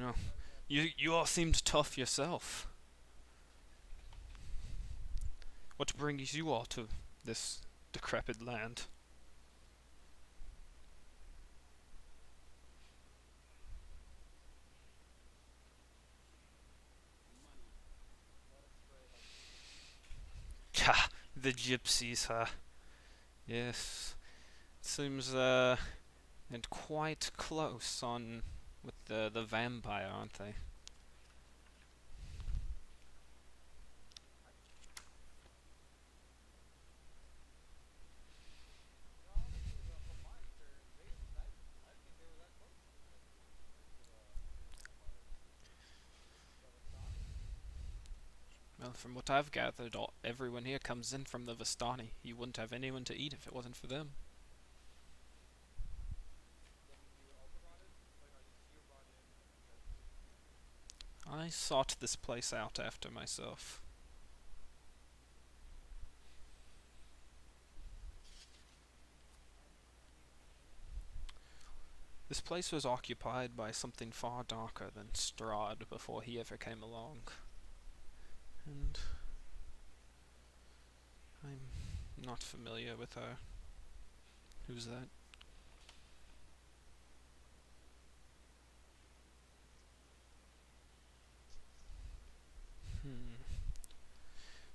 Oh, you all seemed tough yourself. What brings you all to this decrepit land? Ha! The gypsies, huh? Yes. Seems, and quite close on with the vampire, aren't they? Well, from what I've gathered, everyone here comes in from the Vistani. You wouldn't have anyone to eat if it wasn't for them. I sought this place out after myself. This place was occupied by something far darker than Strahd before he ever came along. And I'm not familiar with her. Who's that? Hmm.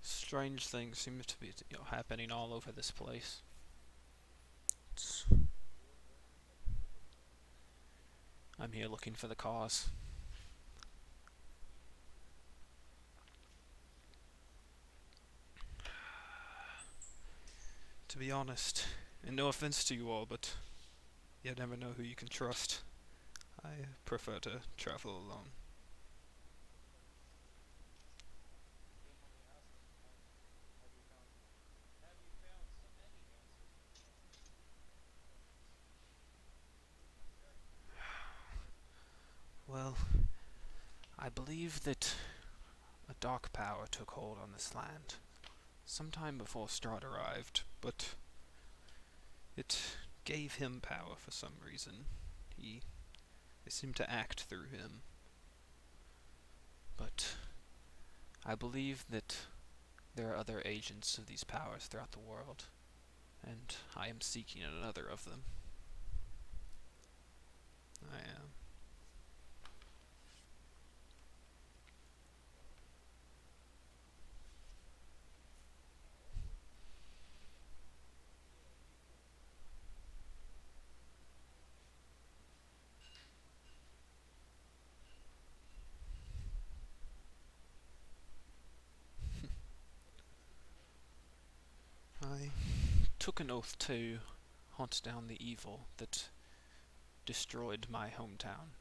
Strange things seem to be happening all over this place. It's, I'm here looking for the cause. To be honest, and no offense to you all, but you never know who you can trust. I prefer to travel alone. Well, I believe that a dark power took hold on this land sometime before Strahd arrived, but it gave him power for some reason. He They seemed to act through him. But I believe that there are other agents of these powers throughout the world, and I am seeking another of them. I am. I took an oath to hunt down the evil that destroyed my hometown.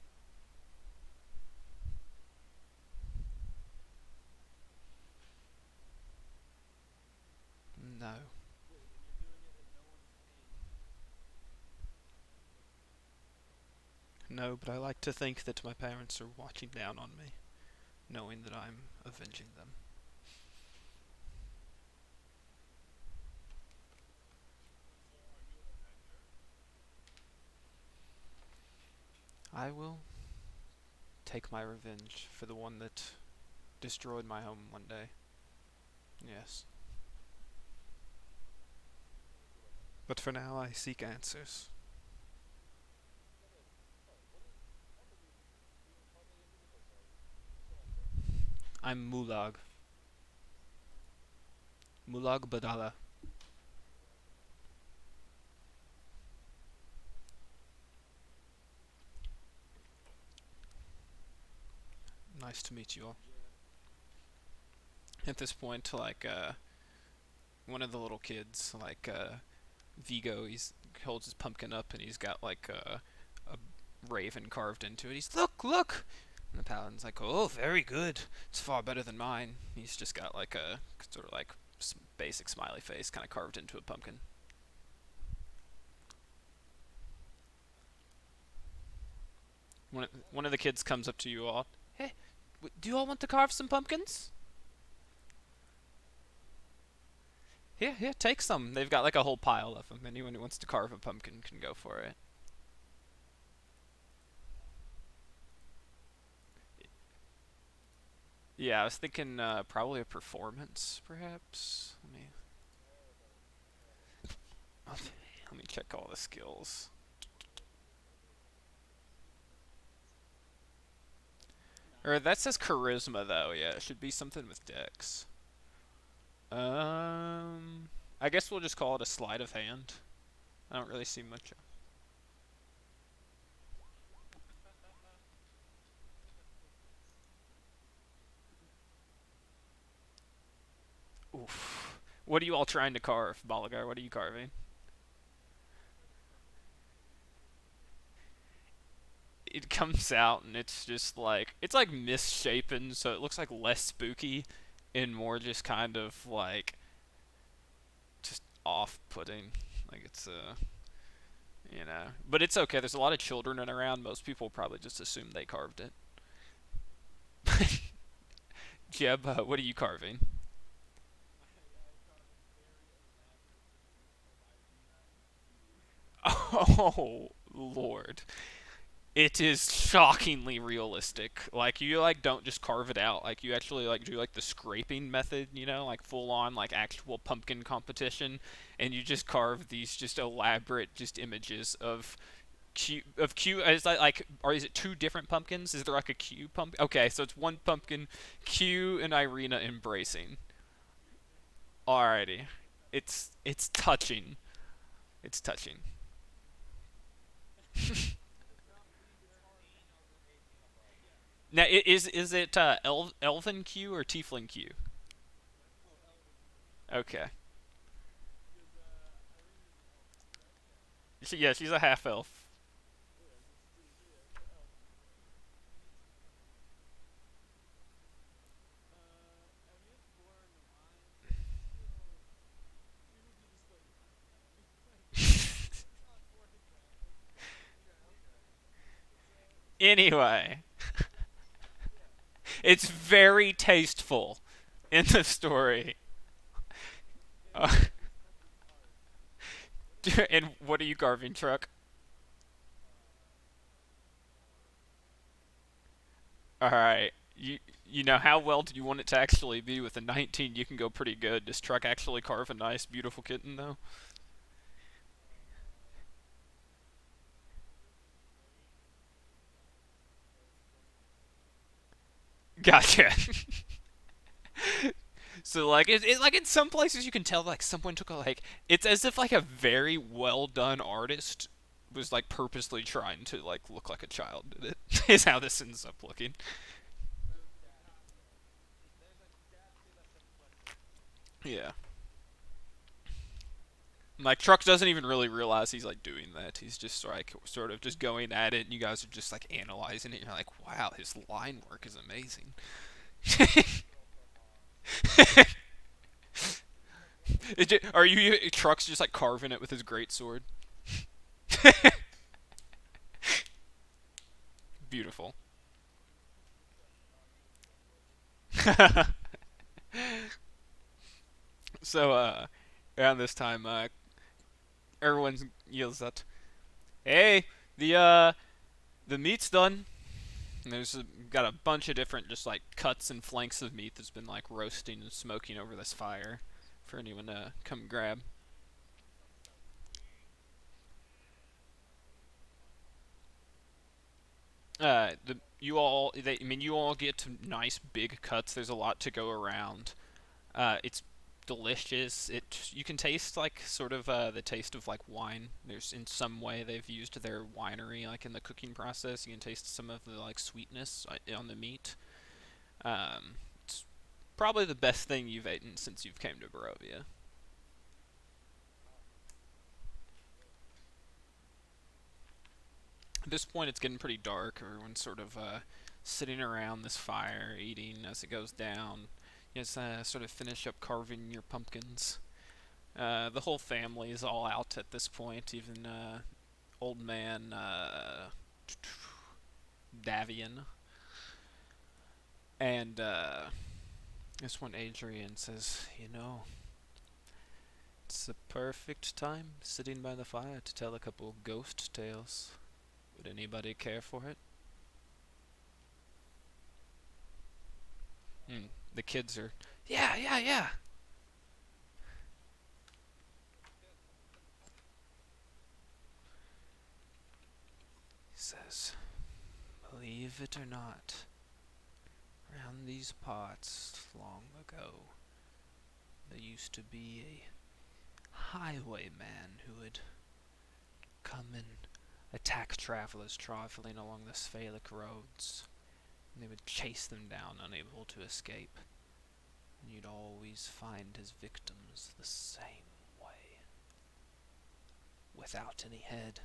No. No, but I like to think that my parents are watching down on me, knowing that I'm avenging them. I will take my revenge for the one that destroyed my home one day. Yes. But for now, I seek answers. I'm Mulag. Mulag Badala. Nice to meet you all. At this point, one of the little kids, Vigo, he's holds his pumpkin up and he's got a raven carved into it. He's look. And the paladin's like, oh, very good. It's far better than mine. He's just got like a sort of like basic smiley face kind of carved into a pumpkin. One of the kids comes up to you all. Hey, do you all want to carve some pumpkins? Here, take some. They've got like a whole pile of them. Anyone who wants to carve a pumpkin can go for it. Yeah, I was thinking probably a performance, perhaps. Let me check all the skills. Or that says charisma though. Yeah, it should be something with dex. Um, I guess we'll just call it a sleight of hand. I don't really see much. Oof. What are you all trying to carve, Balagar? What are you carving? It comes out and it's like misshapen, so it looks like less spooky and more just kind of like just off-putting. Like it's but it's okay. There's a lot of children in around. Most people probably just assume they carved it. Jeb, what are you carving? Oh Lord. It is shockingly realistic. Like you like don't just carve it out. Like you actually like do like the scraping method, like full on like actual pumpkin competition, and you just carve these just elaborate just images of Q. Is that like, or is it two different pumpkins? Is there like a Q pumpkin? Okay, so it's one pumpkin, Q and Irina embracing. Alrighty, it's touching. It's touching. Now, is it Elven Q or Tiefling Q? Okay. Yeah, she's a half elf. Anyway, it's very tasteful in the story. Uh, and what are you carving, Truck? All right. You know how well do you want it to actually be? With a 19, you can go pretty good. Does Truck actually carve a nice, beautiful kitten though? Gotcha. So like like in some places you can tell like someone took a like it's as if like a very well done artist was like purposely trying to like look like a child did it. Is how this ends up looking. Yeah. Like Truck doesn't even really realize he's like doing that. He's just like sort of just going at it, and you guys are just like analyzing it. And you're like, wow, his line work is amazing. Are you Truck's just like carving it with his great sword? Beautiful. So around this time, everyone yells out, "Hey, the uh, the meat's done." And got a bunch of different just like cuts and flanks of meat that's been like roasting and smoking over this fire for anyone to come grab. I mean, you all get to nice big cuts. There's a lot to go around. It's delicious. You can taste like sort of the taste of like wine. There's in some way they've used their winery like in the cooking process. You can taste some of the like sweetness on the meat. It's probably the best thing you've eaten since you've came to Barovia. At this point, it's getting pretty dark. Everyone's sort of sitting around this fire, eating as it goes down. You guys sort of finish up carving your pumpkins. The whole family is all out at this point, even old man Davian. And this one, Adrian says, it's the perfect time sitting by the fire to tell a couple ghost tales. Would anybody care for it? Mm. The kids are, yeah, yeah, yeah. He says, believe it or not, around these parts long ago, there used to be a highwayman who would come and attack travelers traveling along the Sphalic roads. And they would chase them down, unable to escape. And you'd always find his victims the same way, without any head.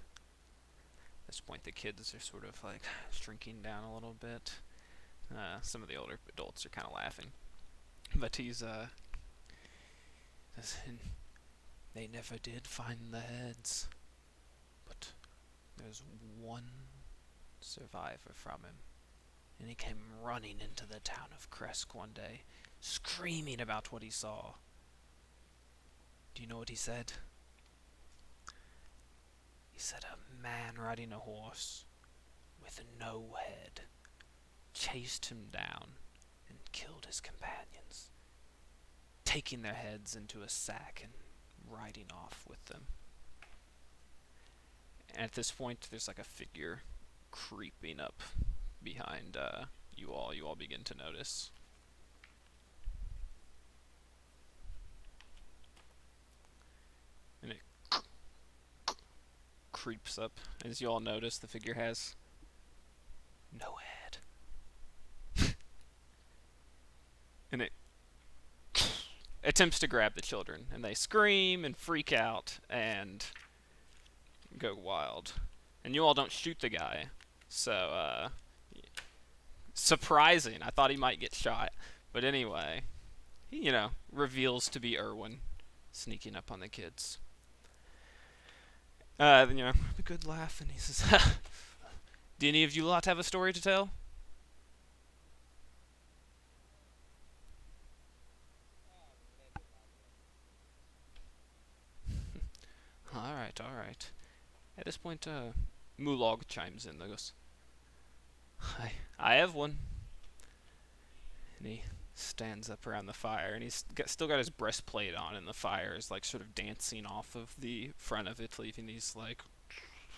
At this point, the kids are sort of like shrinking down a little bit. Some of the older adults are kind of laughing. But he's, they never did find the heads. But there's one survivor from him. And he came running into the town of Kresk one day, screaming about what he saw. Do you know what he said? He said a man riding a horse with no head chased him down and killed his companions, taking their heads into a sack and riding off with them. And at this point, there's like a figure creeping up behind you all. You all begin to notice. And it creeps up. As you all notice, the figure has no head. And it attempts to grab the children, and they scream and freak out and go wild. And you all don't shoot the guy, so surprising. I thought he might get shot, but anyway, he, reveals to be Erwin, sneaking up on the kids. A good laugh, and he says, "Do any of you lot have a story to tell?" All right, all right. At this point, Mulog chimes in. He goes, I have one. And he stands up around the fire, and still got his breastplate on, and the fire is like sort of dancing off of the front of it, leaving these like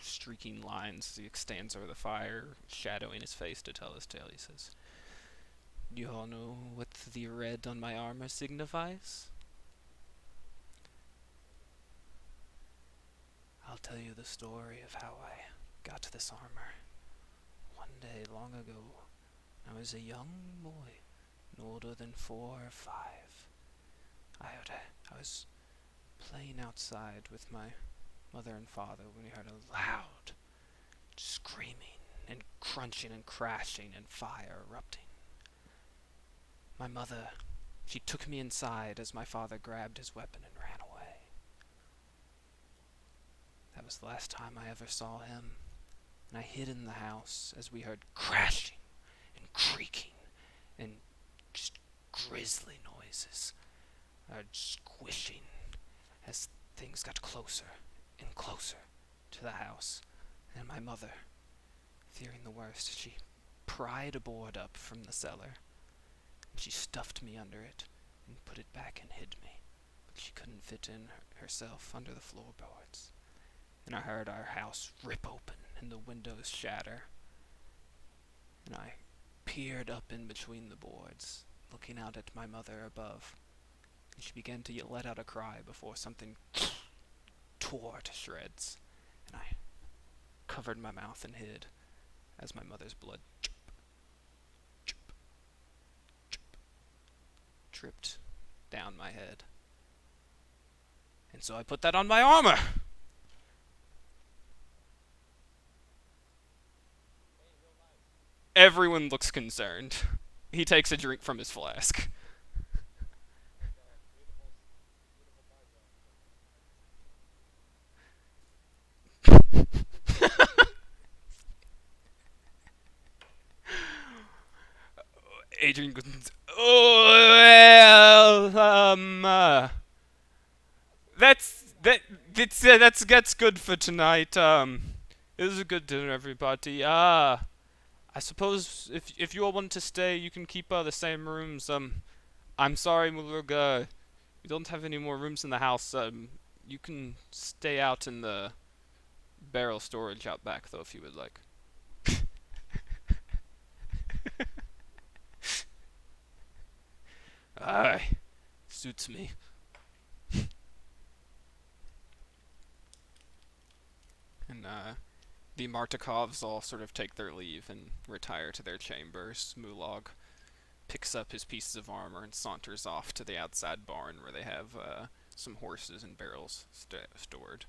streaking lines as he stands over the fire, shadowing his face to tell his tale. He says, "Do you all know what the red on my armor signifies?" "I'll tell you the story of how I got this armor. One day long ago, I was a young boy, no older than 4 or 5. I was playing outside with my mother and father when we heard a loud screaming and crunching and crashing and fire erupting. My mother, she took me inside as my father grabbed his weapon and ran away. That was the last time I ever saw him, and I hid in the house as we heard crashing and creaking and just grisly noises, squishing as things got closer and closer to the house. And my mother, fearing the worst, she pried a board up from the cellar, and she stuffed me under it and put it back and hid me. But she couldn't fit in herself under the floorboards. And I heard our house rip open and the windows shatter. And I peered up in between the boards, looking out at my mother above. And she began to let out a cry before something tore to shreds. And I covered my mouth and hid as my mother's blood dripped down my head. And so I put that on my armor. Everyone looks concerned. He takes a drink from his flask. Adrian goes, "Oh, well, that's good for tonight. It was a good dinner, everybody. I I suppose if you all want to stay, you can keep the same rooms. I'm sorry, Mulug. We don't have any more rooms in the house. You can stay out in the barrel storage out back, though, if you would like. Aye, suits me. And the Martikovs all sort of take their leave and retire to their chambers. Mulog picks up his pieces of armor and saunters off to the outside barn where they have some horses and barrels stored.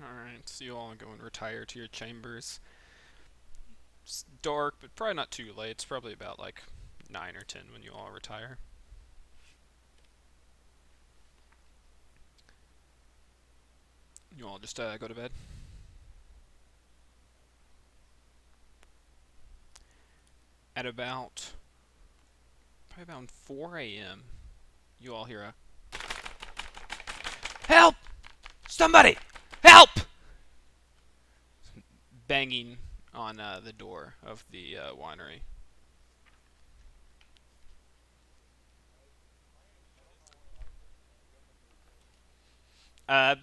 Alright, so you all go and retire to your chambers. It's dark, but probably not too late. It's probably about like 9 or 10 when you all retire. You all just go to bed. At about probably about 4 a.m., you all hear a "Help! Somebody! Help!" banging on the door of the winery.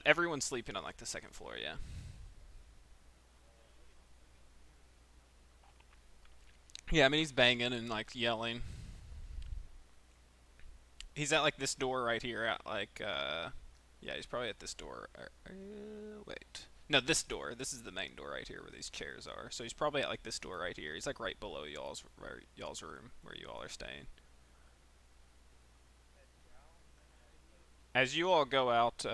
Everyone's sleeping on like the second floor. Yeah. Yeah, I mean he's banging and like yelling. He's at like this door right here. At like yeah, he's probably at this door. Wait. No, this door. This is the main door right here where these chairs are. So he's probably at like this door right here. He's like right below y'all's room where you all are staying. As you all go out,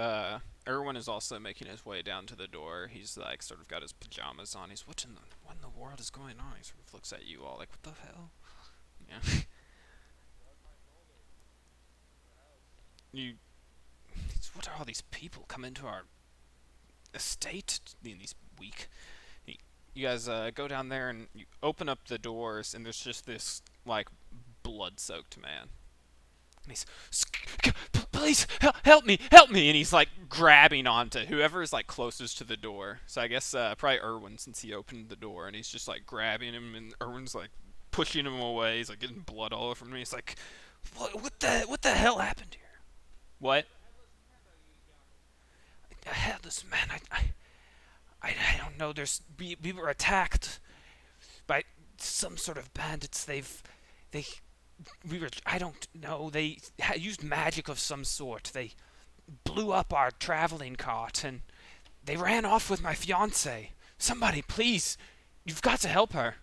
Erwin is also making his way down to the door. He's like sort of got his pajamas on. He's what in the world is going on? He sort of looks at you all like, what the hell? Yeah. you. What are all these people come into our estate in these week? You guys go down there and you open up the doors, and there's just this like blood-soaked man. And he's, please help me, and he's like grabbing onto whoever is like closest to the door. So I guess probably Irwin, since he opened the door, and he's just like grabbing him, and Irwin's like pushing him away. He's like getting blood all over me. He's like, what the hell happened here? What? A headless man. I don't know. We were attacked by some sort of bandits. They we were I don't know. They used magic of some sort. They blew up our traveling cart and they ran off with my fiance. Somebody, please, you've got to help her.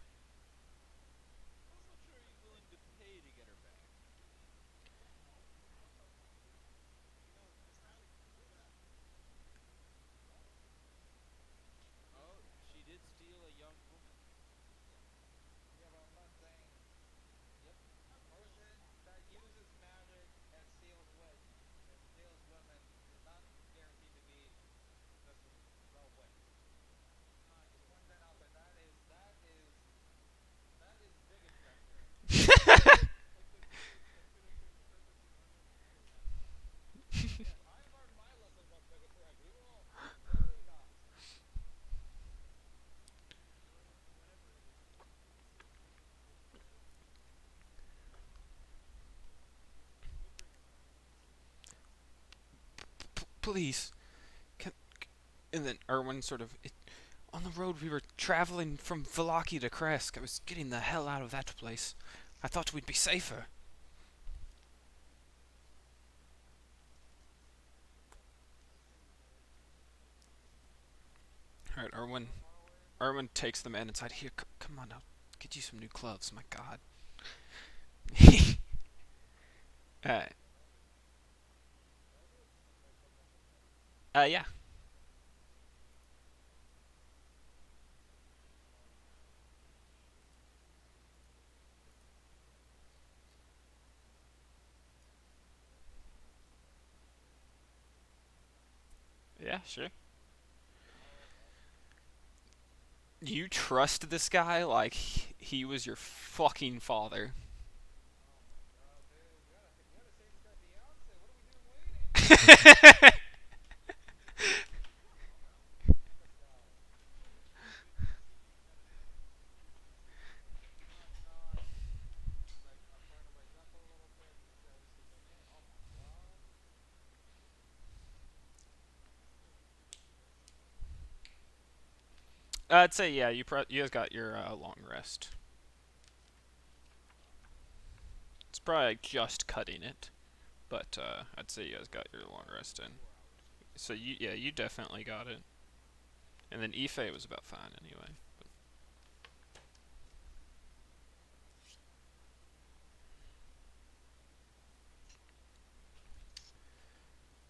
Please, can, and then Erwin sort of on the road we were traveling from Valaki to Kresk. I was getting the hell out of that place. I thought we'd be safer. All right, Erwin takes the man inside. Here, come on, I'll get you some new gloves. My God. uh, yeah. Yeah, sure. You trust this guy like he was your fucking father. I'd say yeah. You guys got your long rest. It's probably like just cutting it, but I'd say you guys got your long rest in. So you definitely got it. And then Ife was about fine anyway.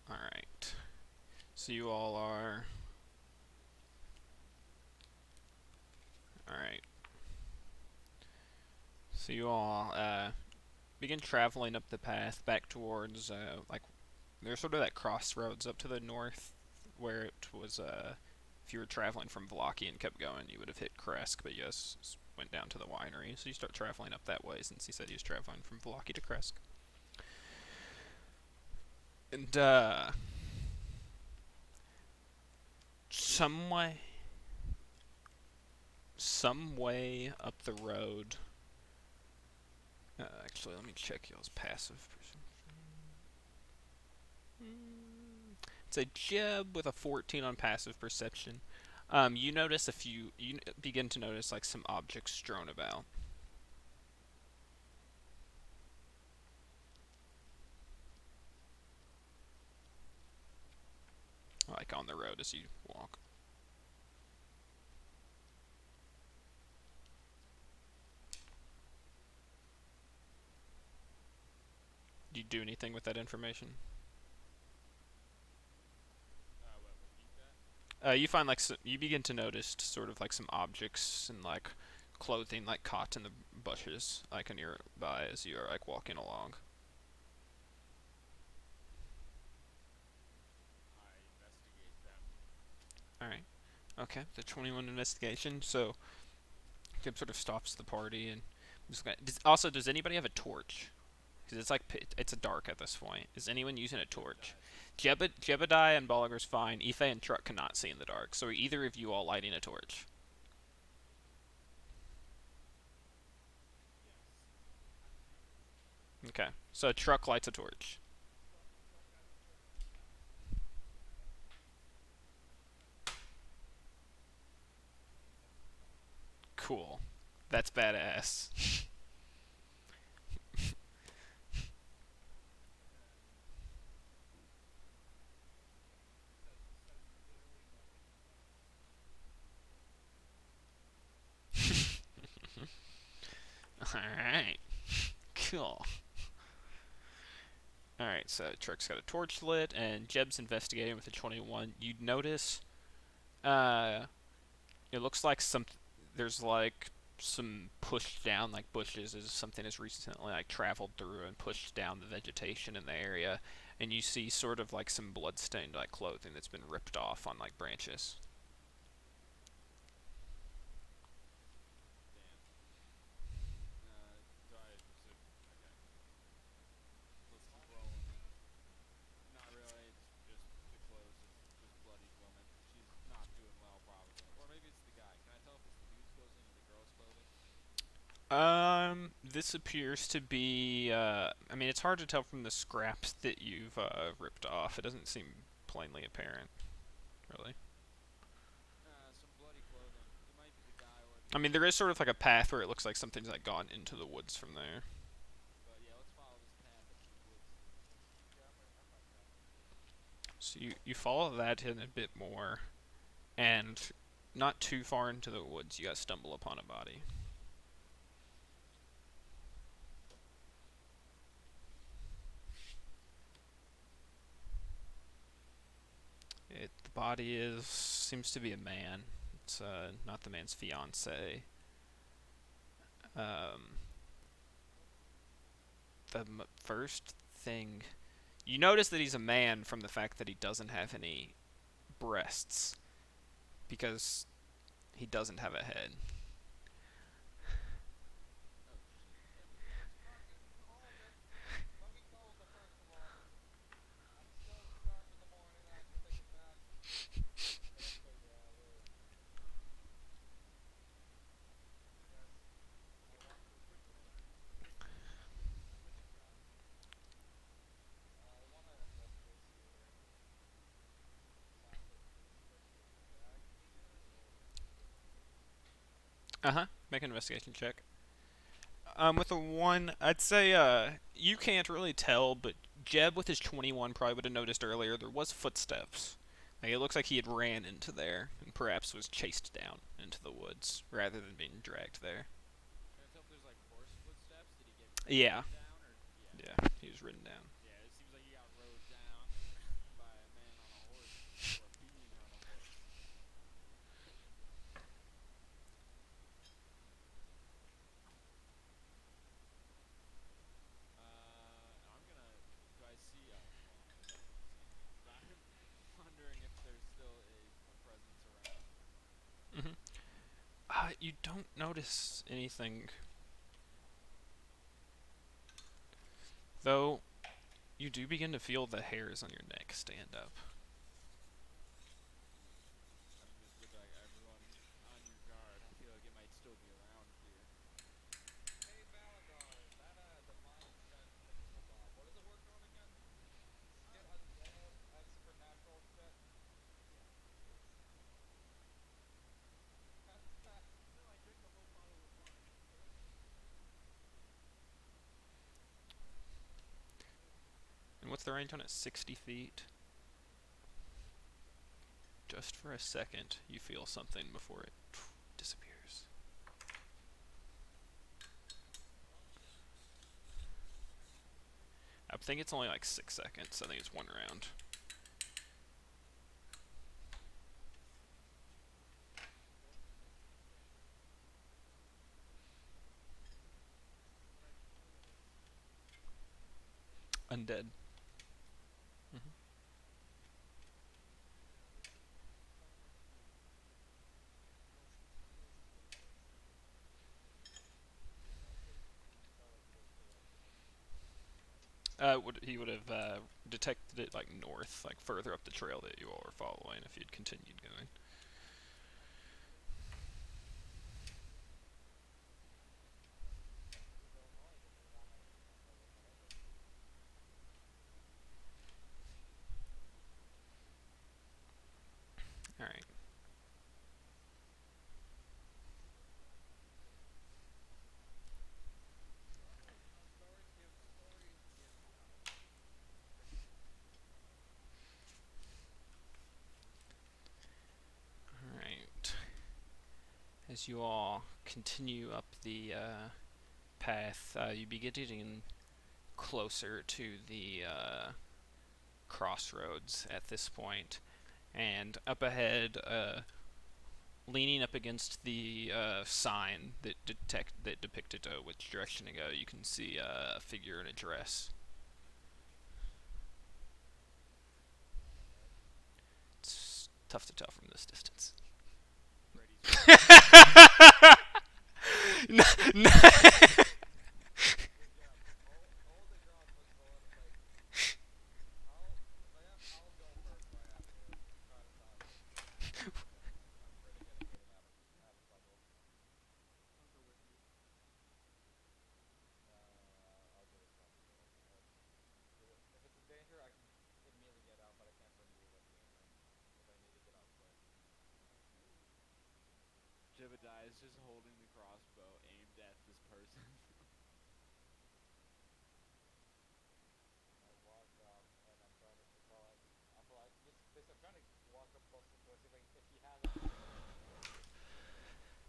All right. So you all are. All right. So you all begin traveling up the path back towards like there's sort of that crossroads up to the north where it was if you were traveling from Vlaki and kept going, you would have hit Kresk, but yes, went down to the winery. So you start traveling up that way since he said he was traveling from Vlaki to Kresk. And some way, some way up the road. Actually, let me check y'all's passive. It's a Jeb with a 14 on passive perception. You notice a few. You begin to notice like some objects strewn about, like on the road as you walk. Do you do anything with that information? You find like you begin to notice sort of like some objects and like clothing like caught in the bushes like nearby as you are like walking along. All right. Okay. The 21 investigation. So Jib sort of stops the party and also does anybody have a torch? Because it's like it's dark at this point. Is anyone using a torch? Jebediah and Bolliger's fine. Ife and Truck cannot see in the dark. So are either of you all lighting a torch? Okay. So Truck lights a torch. Cool. That's badass. Alright. Cool. Alright, so Truck's got a torch lit, and Jeb's investigating with a 21. You'd notice, uh, it looks like there's like some pushed down like bushes as something has recently like traveled through and pushed down the vegetation in the area, and you see sort of like some bloodstained like clothing that's been ripped off on like branches. This appears to be, I mean, it's hard to tell from the scraps that you've, ripped off. It doesn't seem plainly apparent, really. I mean, there is sort of like a path where it looks like something's, like, gone into the woods from there. So you follow that in a bit more, and not too far into the woods, you guys stumble upon a body. The body seems to be a man. It's, not the man's fiance. Um, the first thing you notice that he's a man from the fact that he doesn't have any breasts because he doesn't have a head. Oh shit. Let's fucking hold it. Let me close it first of all. I'm still sharp in the morning and I can take it back. But okay, yeah, I guess I'll walk through quickly. Switching guns. I want to investigate, see if there are any signs of police investigating the bag here, or is it okay? Uh huh. Make an investigation check. With a one, I'd say you can't really tell, but Jeb with his 21 probably would have noticed earlier there was footsteps. Like it looks like he had ran into there and perhaps was chased down into the woods rather than being dragged there. Can I tell if there's like horse footsteps? Did he get Yeah, ridden down, or yeah? yeah, he was ridden down. Yeah, it seems like he got rode down by a man on a horse, or a being on a horse. I'm gonna. Do I see? Oh, well, I don't really see anything. But I'm wondering if there's still a presence around. Hmm. You don't notice anything, though. You do begin to feel the hairs on your neck stand up. I'm just with like everyone on your guard. I feel like it might still be around here. Hey Valadar, is that a divine sense thingamabob? What is it working on again? Get undead and supernatural shit. Yes, yes. Fantastic. No, I drank a whole bottle of wine. What else do you need? And what's the range on it? 60 feet. Just for a second, you feel something before it disappears. Oh shit. I think it's only like 6 seconds. I think it's one round. What makes you think what I feel is Undead. Hmm. yeah, this is something new. Motion feels a little unstable. Tell us which direction it's heading. He would have detected it like north, like further up the trail that you all were following if you'd continued going. I'm heading to Illinois. Does he want to know what's ahead of us? All right. Well, stories give power. All right. As you all continue up the path, you begin getting closer to the crossroads at this point, and up ahead, leaning up against the sign that depicted which direction to go, you can see a figure in a dress. It's tough to tell from this distance. Freddy's Jason. No, no. Good job. Hold it ground, push bullet. Like I'll go first if I have to. Try to stop it. I'm pretty good at getting out of trouble. I'll go with you. I'll do responsibility. If it's in danger, I can immediately get out, but I can't bring you with me if I need to get out quick. Okay. Jebediah is just holding the crossbow aimed at this person. I walk up and I'm trying to I'm trying to walk up close to see if he has anything on him.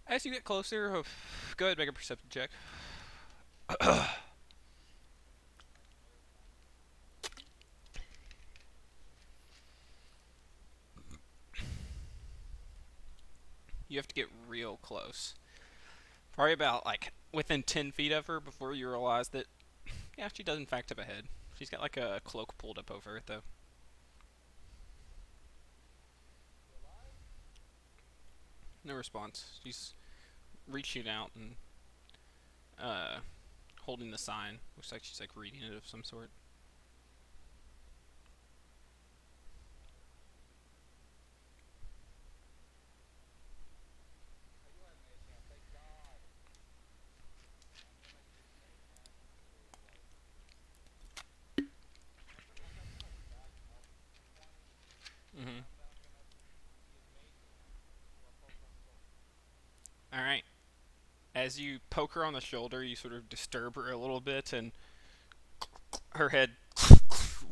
As you get closer, go ahead and make a perception check. My third time. You have to get real close. Probably about like within 10 feet of her before you realize that, yeah, she does in fact have a head. She's got like a cloak pulled up over it though. Yeah, No response. She's reaching out and uh, holding the sign. Looks like she's like reading it of some sort. Oh, you have Mason. Thank God. I'm gonna make this mayhem into like I'm gonna put like back up 20, Mm-hmm. and then I'm gonna use mayhem to poke her on the shoulder. All right. As you poke her on the shoulder, you sort of disturb her a little bit, and her head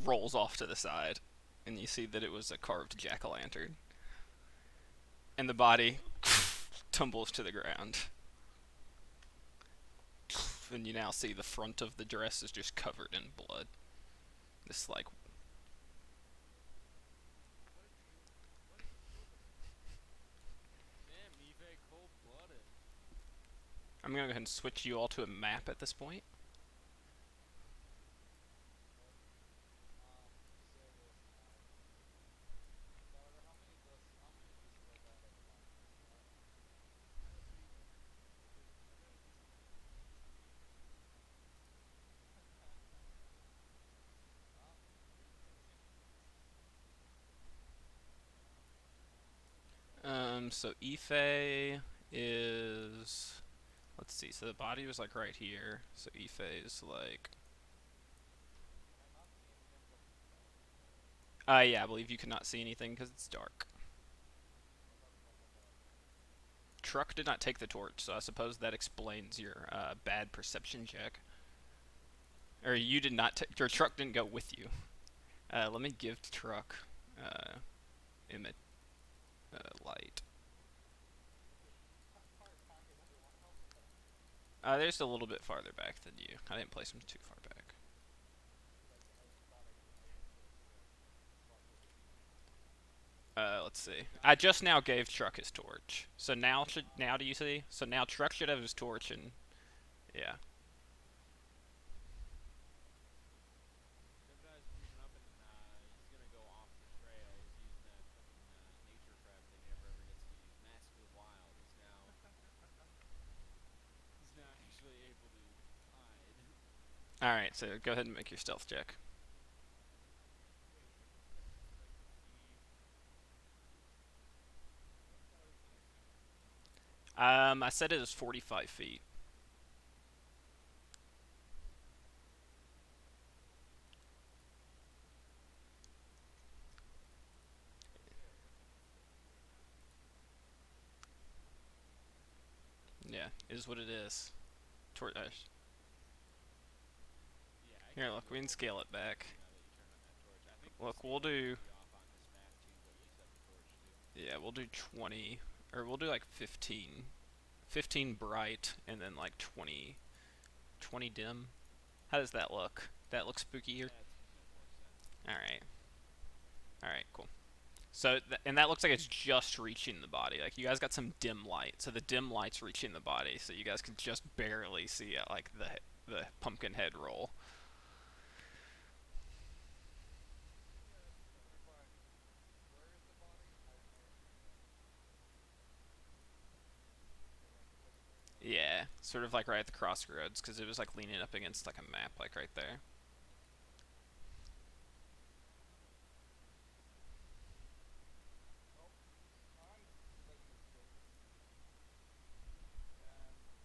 rolls off to the side, and you see that it was a carved jack o' lantern, and the body tumbles to the ground. And you now see the front of the dress is just covered in blood. This like What did you? What did you do to me? Damn, Ife, cold blooded. I'm gonna go ahead and switch you all to a map at this point. What? Say this now. Carter, how many pieces are there at the bottom of this map? I don't see one. Are there any pieces on top? Huh? I don't see any pieces. So Ife is, let's see. So the body was like right here. So Ife is like, Can I not see anything because it's dark? Or yeah, I believe you cannot see anything because it's dark. what about Truck? Truck did not take the torch, so I suppose that explains your bad perception check. Or you did not. Your truck didn't go with you. Let me give Truck image light. How far back is everyone else though? They're just a little bit farther back than you. I didn't place them too far back. Because I thought I initially assumed Truck would be behind. Let's But see. yeah, I just now gave Truck his torch. So now do you see? So now Truck should have his torch and yeah. Gemini's moving up and he's gonna go off the trail. He's using that fucking nature crap that he never ever gets to use. Mask of the Wild. He's now actually able to hide. All right. So go ahead and make your stealth check. Wait, like he? How far is the next map? I said it was 45 feet. Okay, I guess I can still see it. Yeah, is what it is. Yeah, I Here, can't look, go we can over scale that it much back. too now that you turned on that torch. I think the Look, we'll scaling do. might be off on this map too, but you set the torch too. Yeah, we'll do 20, or we'll do like 15. 15 bright, and then like 20 dim. How does that look? That looks spookier. That's more sense. All right. All right. Cool. So and that looks like it's just reaching the body. Like you guys got some dim light, so the dim light's reaching the body, so you guys can just barely see it, like the pumpkin head roll. Yeah, that's totally fine. where is the body? I have no idea. So like this right here. Yeah, sort of like right at the crossroads, because it was like leaning up against like a map, like right there. Well,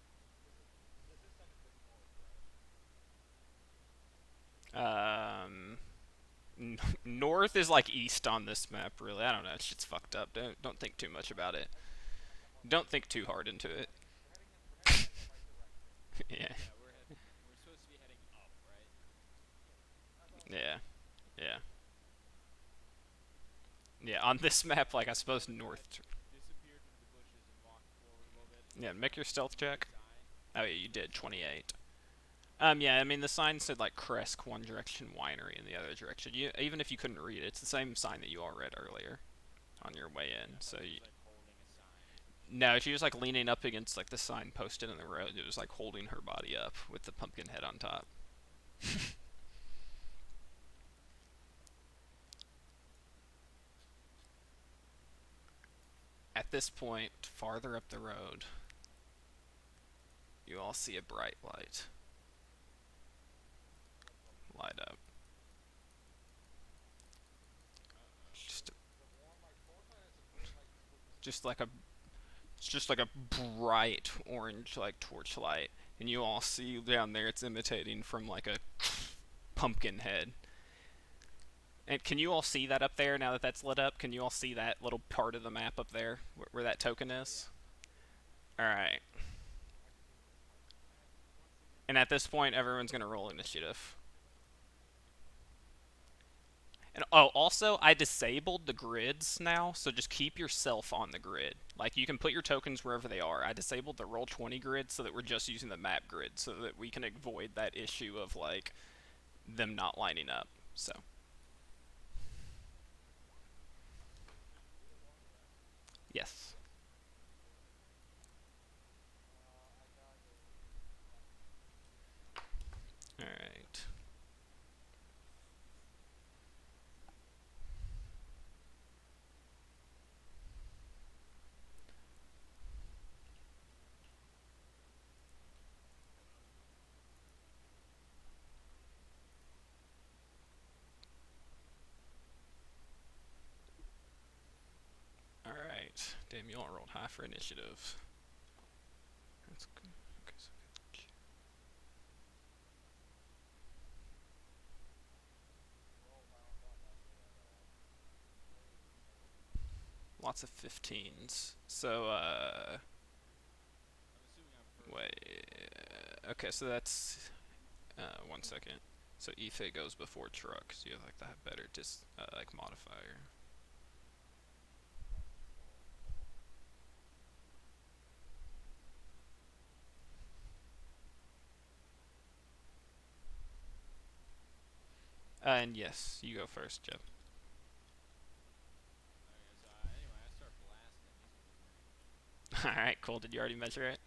I'm saying this, and this is technically north, right? Um, North is like east on this map. Really, I don't know. Shit's fucked up. Don't think too much about it. I got more Don't sense. think too hard into it. We're heading in the right direction. Yeah, Yeah, we're supposed to be heading up, right? Yes, I thought so. yeah, yeah, yeah. On this map, like I suppose Notice I north. disappeared into the bushes and walked forward a little bit, and Yeah, looked make down your at stealth the check. sign. Oh yeah, you It was did 28. 28. Yeah, I mean the sign said like Kresk one direction, Winery in the other direction. Even if you couldn't read it, it's the same sign that you all read earlier on your way Okay, in. I So thought she was like holding a sign. no, she was like leaning up against like the sign posted in the road. It was like holding her body up with the pumpkin head on top. At this point, farther up the road, you all see a bright light What's up? light up. Uh-oh. Just, Does it warm like Fortnite? Is it green like spooky just season? like a, it's just like a bright orange like torchlight, and you all see down there it's imitating from like a pumpkin head. And can you all see that up there now that that's lit up? Can you all see that little part of the map up there where that token Oh yeah. is? All right. I can see the pumpkin. And once again, And at this point, everyone's gonna roll initiative. And oh, also, I disabled the grids now, so just keep yourself on the grid. Like, you can put your tokens wherever they are. I disabled the roll 20 grid so that we're just using the map grid so that we can avoid that issue of, like, them not lining up. So, Are you going, Jeff? yes. I got a 11. Alright. Alright. Damn, you all rolled high for initiative. That's good. Okay, so Rolls I don't got that good at all. Way lower. lots of 15s. So, I'm assuming I'm first wait. on the roll call. Okay, so that's 1 second. So Ife goes before truck, so you have like the better like modifier. I control the roll. And yes, you go first, Jeff. Okay, so anyway, I start blasting. He's within range. All right, cool. Did you already measure it?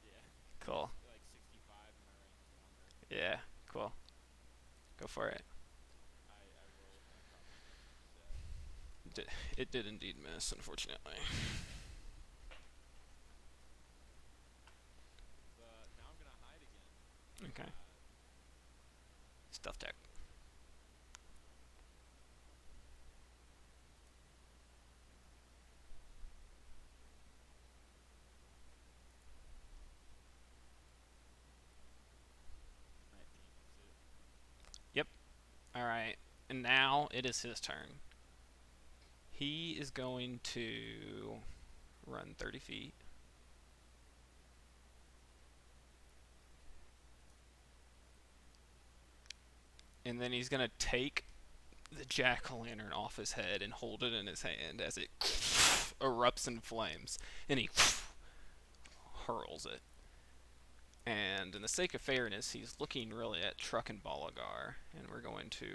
Yeah. Cool. Like 65 and my range is 100. Yeah, cool. Go for it. I rolled and I probably missed, you said. It did indeed miss, unfortunately. But now I'm gonna hide again. Okay. Uh, Stealth tech. 19, that's it. Yep. All right. And now it is his turn. He is going to run 30 feet. And then he's going to take the jack-o'-lantern off his head and hold it in his hand as it erupts in flames. And he hurls it. And in the sake of fairness, he's looking really at Truck and Balagar. And we're going to,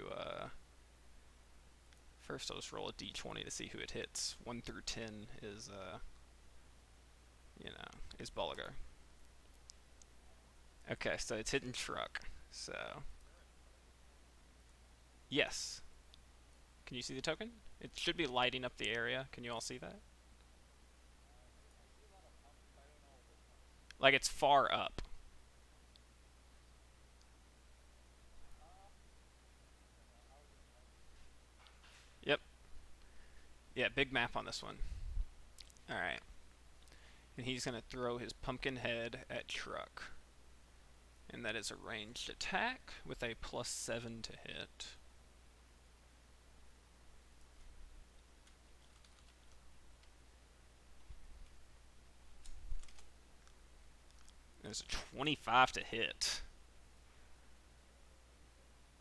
first I'll just roll a d20 to see who it hits. 1 through 10 is, is Balagar. Okay, so it's hitting Truck. So, Is there a token for me? yes. Can you see the token? It should be lighting up the area. Can you all see that? I see a lot of pumpkins, but I don't know which one is. Like it's far up. Okay, I was just trying to see. Yep. Yeah, big map on this one. Alright. And he's going to throw his pumpkin head at Truck. And that is a ranged attack with a +7 to hit. There's a 25 to hit.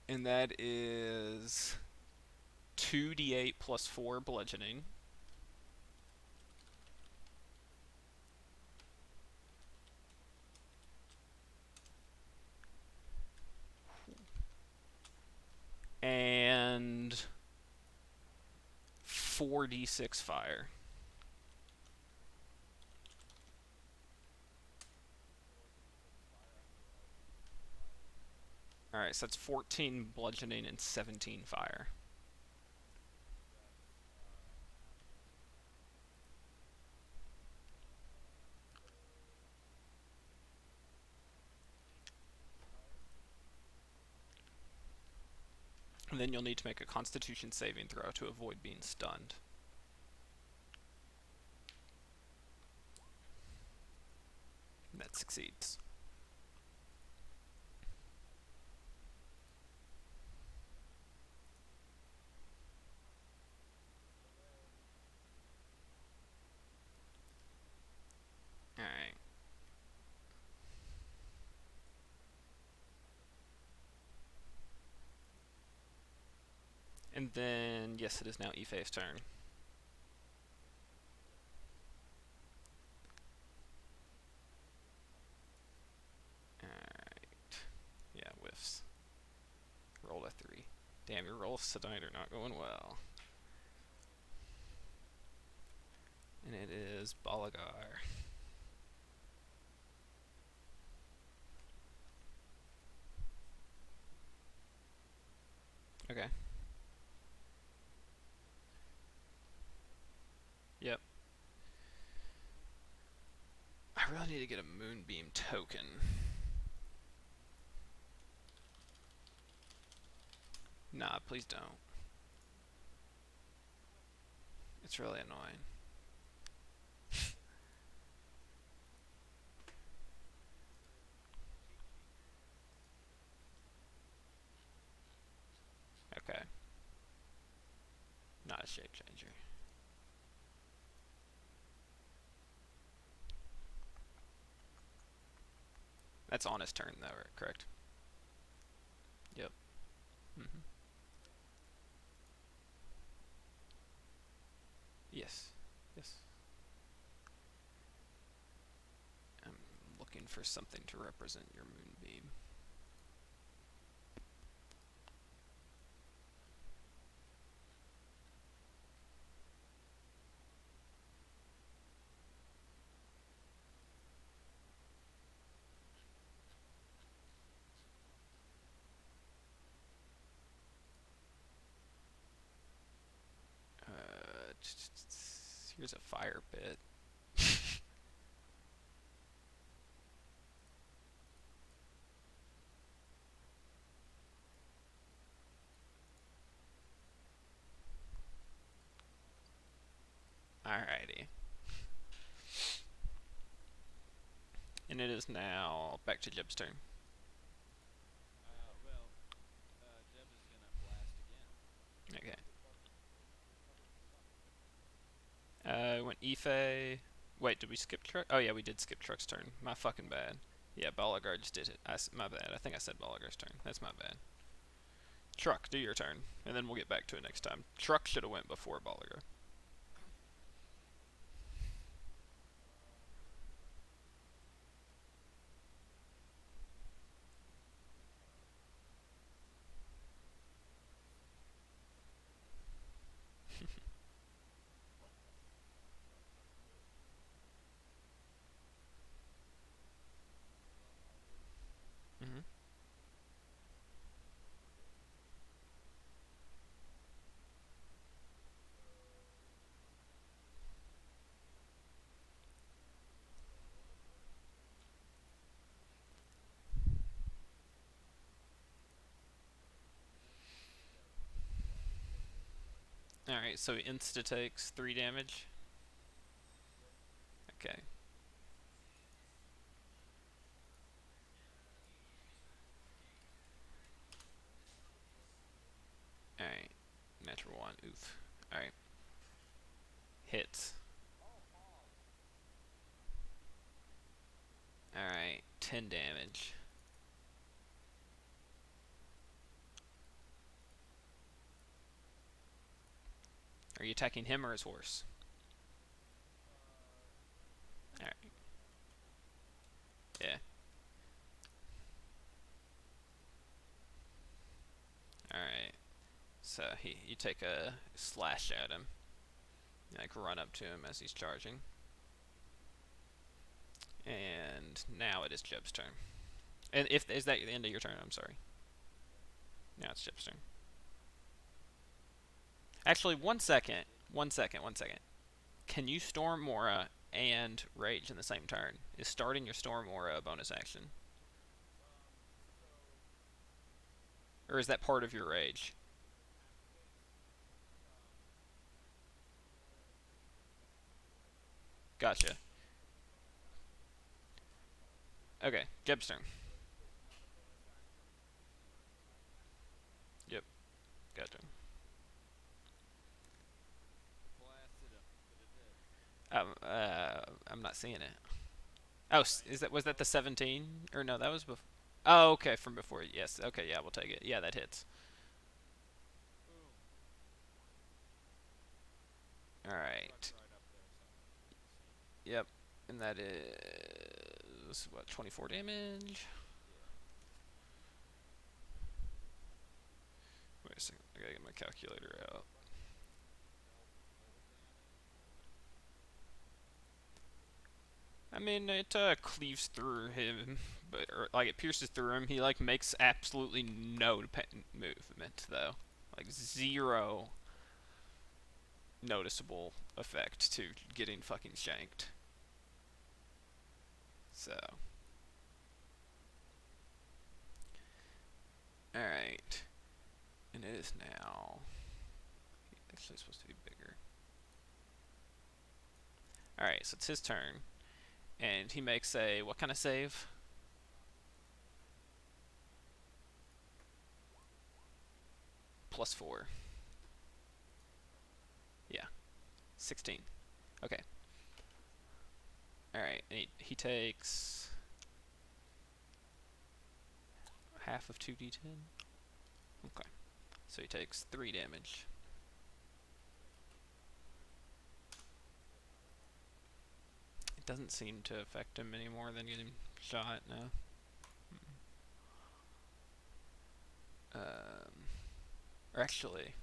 And that is 2d8 plus 4 bludgeoning. And 4d6 fire. 4d6 fire. I need a d6 fire. Alright, so that's 14 bludgeoning and 17 fire. That's half of it. And then you'll need to make a Constitution saving throw to avoid being stunned. And that succeeds. Alright. And then, yes, it is now Ife's turn. Alright. Yeah, whiffs. Rolled a 3. Damn, your rolls tonight are not going well. And it is Balagar. Okay. Yep. I really need to get a Moonbeam token. Nah, please don't. It's really annoying. Okay. Not a shape changer. That's on his turn, though, right? Correct? Yep. Mm-hmm. Yes. Yes. I'm looking for something to represent your Moonbeam. Here's a fire pit. Alrighty. And it is now back to Jib's turn. Well, Jeb is gonna blast again. Okay. What Went Ife. Wait, did we skip Truck? Oh yeah, we did skip Truck's turn. My fucking bad. Yeah, Balagar just did it. My bad. I think I said Balagar's turn. That's my bad. Truck, do your turn, and then we'll get back to it next time. Truck should have went before Balagar. Mm-hmm. Alright, so insta takes 3 damage. Okay. Alright. Natural 1. Oof. Alright. Hits. Alright. 10 damage. Are you attacking him or his horse? Alright. Yeah. Alright. So you take a slash at him. You, like, run up to him as he's charging. And now it is Jeb's turn. And if is that the end of your turn? I'm sorry. Now it's Jeb's turn. Actually, 1 second. 1 second. 1 second. Can you Storm Aura and Rage in the same turn? Is starting your Storm Aura a bonus action? Or is that part of your Rage? Gotcha. but not quite. Okay, Jeb's turn. It's not a bonus action, but I can do it. Yep, gotcha. Blasted him, but it did. I'm not seeing it. Oh, Right? is that was that the 17 or no? That was before. Oh, okay, from before. Yes. Okay, yeah, we'll take it. Yeah, that hits. Boom. All Truck's right. right up there somewhere. Seeing it. Yep. And that is what 24 damage. Yeah. Wait a second. I gotta get my calculator out. Fucking total damage or I mean, it cleaves through him, but or, like it pierces through him. He like makes absolutely no movement though, like zero noticeable effect to getting fucking shanked. So, all right, and it is now actually supposed to be bigger. All right, so it's his turn, and he makes a what kind of save? +4. Yeah, 16. Okay. All right, and he takes half of 2d10. Okay, so he takes 3 damage. It doesn't seem to affect him any more than getting shot. No. Or actually,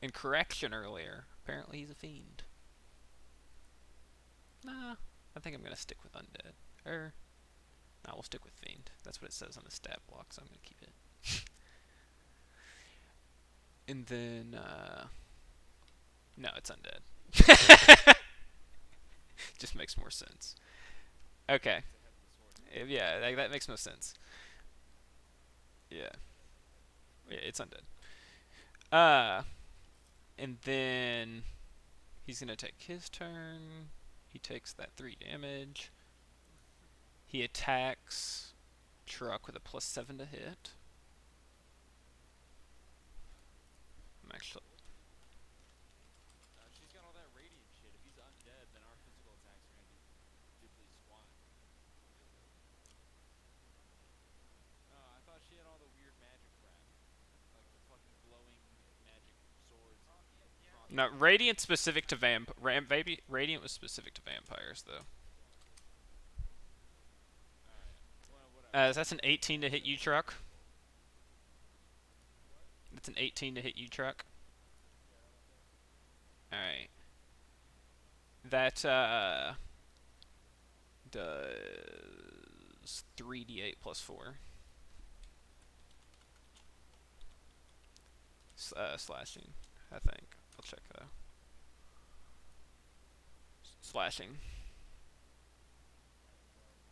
in correction earlier, apparently he's a fiend. Nah, I think I'm gonna stick with undead. No, we'll stick with fiend. That's what it says on the stat block, so I'm gonna keep it. And then, no, it's undead. Just makes more sense. Okay. Gets ahead of the swordsman. Yeah, that makes no sense. Yeah. Yeah, it's undead. Uh, and then he's gonna take his turn. He takes that 3 damage. He attacks Truck with a +7 to hit. I'm actually. She's got all that radiant shit. If he's undead, then our physical attacks are gonna do diddly squat. Oh, I thought she had all the weird magic crap, like the fucking glowing magic swords and yeah, No, but Radiant specific to Radiant was specific to vampires though. oh yeah. Well, whatever. That's an 18 to hit you, Truck. what? That's an 18 to hit you, Truck. Yeah, that'll hit. All right. That does 3d8 +4. Slashing, I think. I'll check though. Slashing. Alright,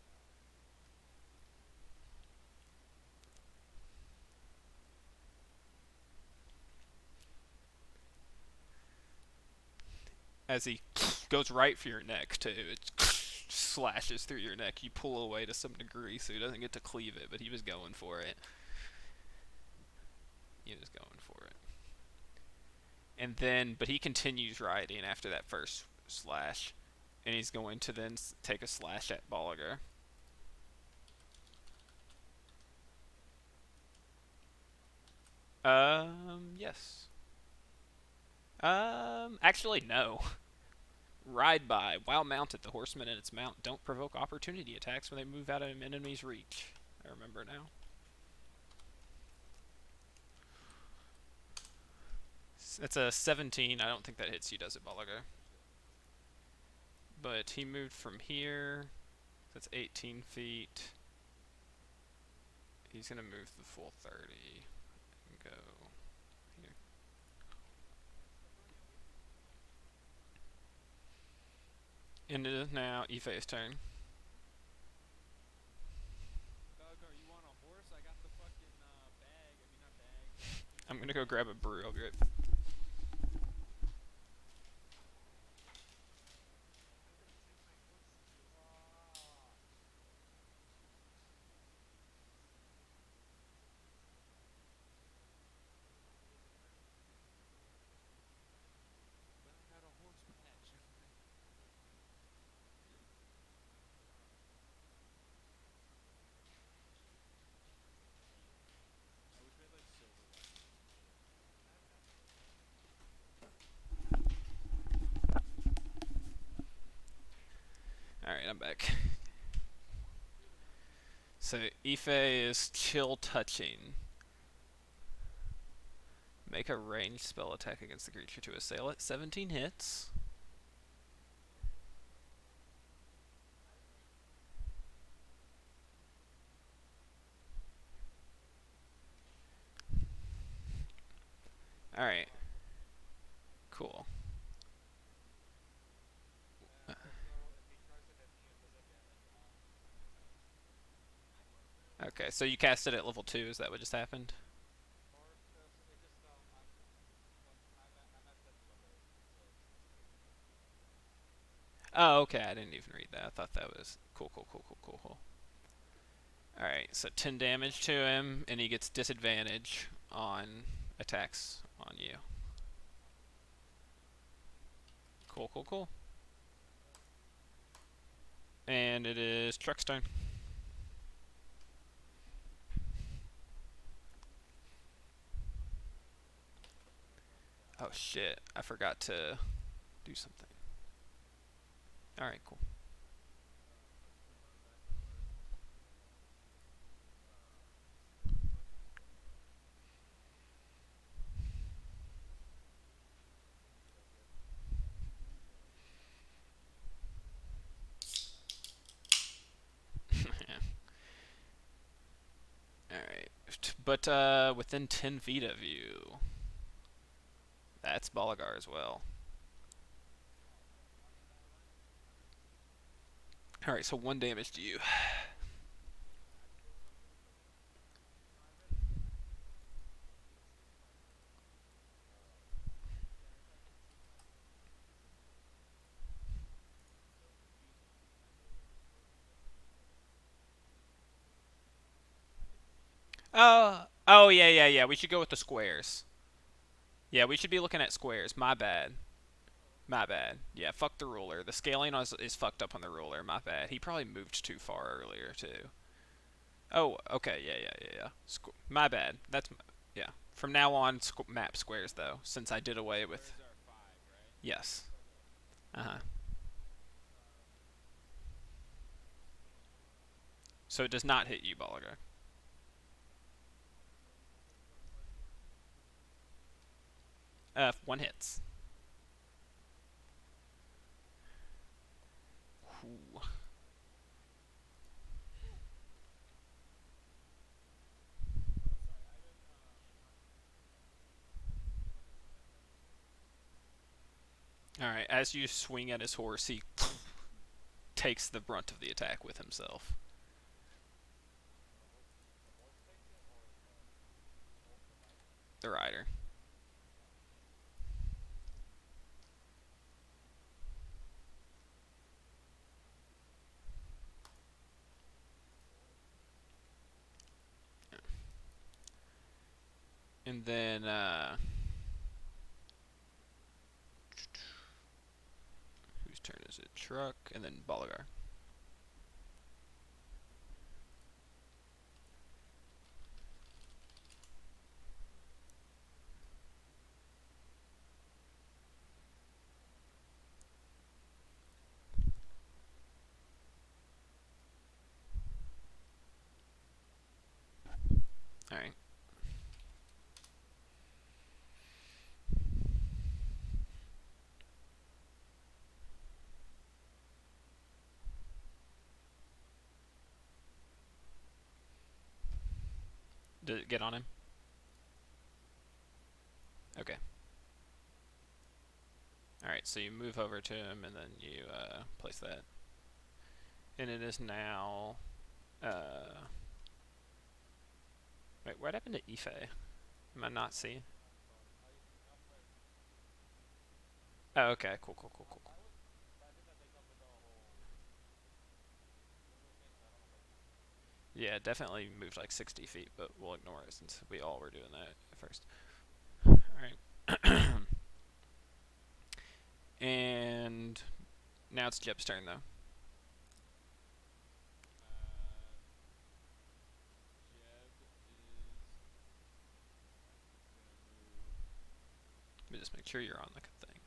so As he goes right for your neck too. It slashes through your neck. You pull away to some degree, so he doesn't get to cleave it, but he was going for it. He was going for it. And then, but he continues riding after that first slash, and he's going to then take a slash at Bolliger. Yes. Actually, no. Ride by. While mounted, the horseman and its mount don't provoke opportunity attacks when they move out of an enemy's reach. I remember now. That's a 17. I don't think that hits you, does it, Bolliger? But he moved from here. That's 18 feet. He's going to move the full 30 and go here. And it is now Ife's turn. Belgar, you want a horse? I got the fucking bag. I mean, not bag. I'm Instant going to go bag. grab a brew. I'll be right I'm back. So Ife is chill touching. Make a ranged spell attack against the creature to assail it. 17 hits. Alright, cool. And also, if he tries to hit me with disadvantage on second attacks. Okay, so you cast it at level 2, is that what just happened? Or just it just I'm at 5th level, so it's second attack. Oh, okay, I didn't even read that. I thought that was cool, cool, cool, cool, cool, cool. Alright, so 10 damage to him, and he gets disadvantage on attacks on you. Cool, cool, cool. And it is Truck's turn. Oh shit, I forgot to do something. Alright, cool. Truck's gonna run back over and punch his bulldog. Does it? Good. Alright. But within 10 feet of you. That's Balagar as well. Oh, so 20 more range? Nice. Alright, so 1 damage to you. Actual numbers of private AC is 500. Oh. Yeah, it's like AC 500. So confusing. I knew most of them were squares. I think we should be looking at Oh, yeah. We should go with the squares. Yeah, we should be looking at squares. My bad. Oh, okay. My bad. Yeah, fuck the ruler. The scaling is fucked up on the ruler. My bad. He probably moved too far earlier, too. Oh, okay. Yeah. My bad. Yeah. From now on, map squares, though, since I did away with. Squares are 5, right? Yes. Okay. Uh huh. Um, So it does not hit you, Balagar. what's the first one? 1 hits. Ooh. Oh, sorry. I didn't. My I didn't know that was a thing. All right. As you swing at his horse, he takes the brunt of the attack with himself. The horse takes it, or the rider? The rider. Oh. Cool. And then whose turn is it? Truck, and then Balagar. All right. Did it get on him? Okay. All right. So you move over to him, and then you place that, and it is now. Uh, Wait, what happened to Ife? Am I not seeing? I'm gone. Now Fred. Oh, okay. Cool. I was. But I think that makes up for the whole moving, so I don't know if I counted it. Yeah, definitely moved like 60 feet, but we'll ignore it since we all were doing that at first. All right. And now it's Jeb's turn, though. Uh, Jeb is gonna move. Let me just make sure you're on the thing.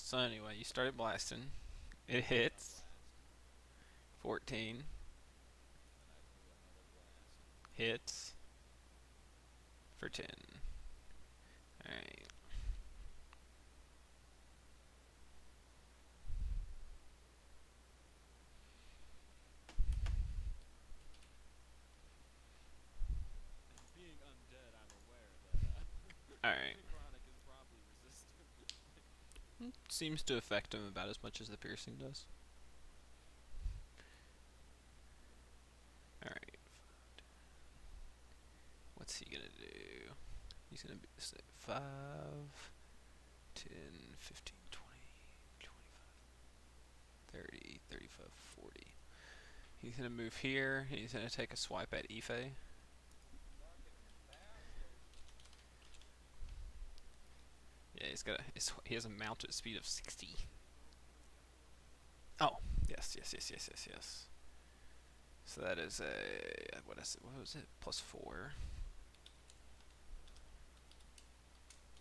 So anyway, you started blasting. It Start my hits. blast. 14 Then I do another blast. hits for 10. All right. And being undead, I'm aware that All right. necrotic is probably resistant. Seems to affect him about as much as the piercing does. All right. What's he gonna do? He's gonna be 5, 10, 15, 20, 25, 30, 35, 40. He's gonna move here. He's gonna take a swipe at Ife. Fucking bastard. Yeah, he has a mounted speed of 60. Move carefully. Oh, yes. So that is a what was it? +4.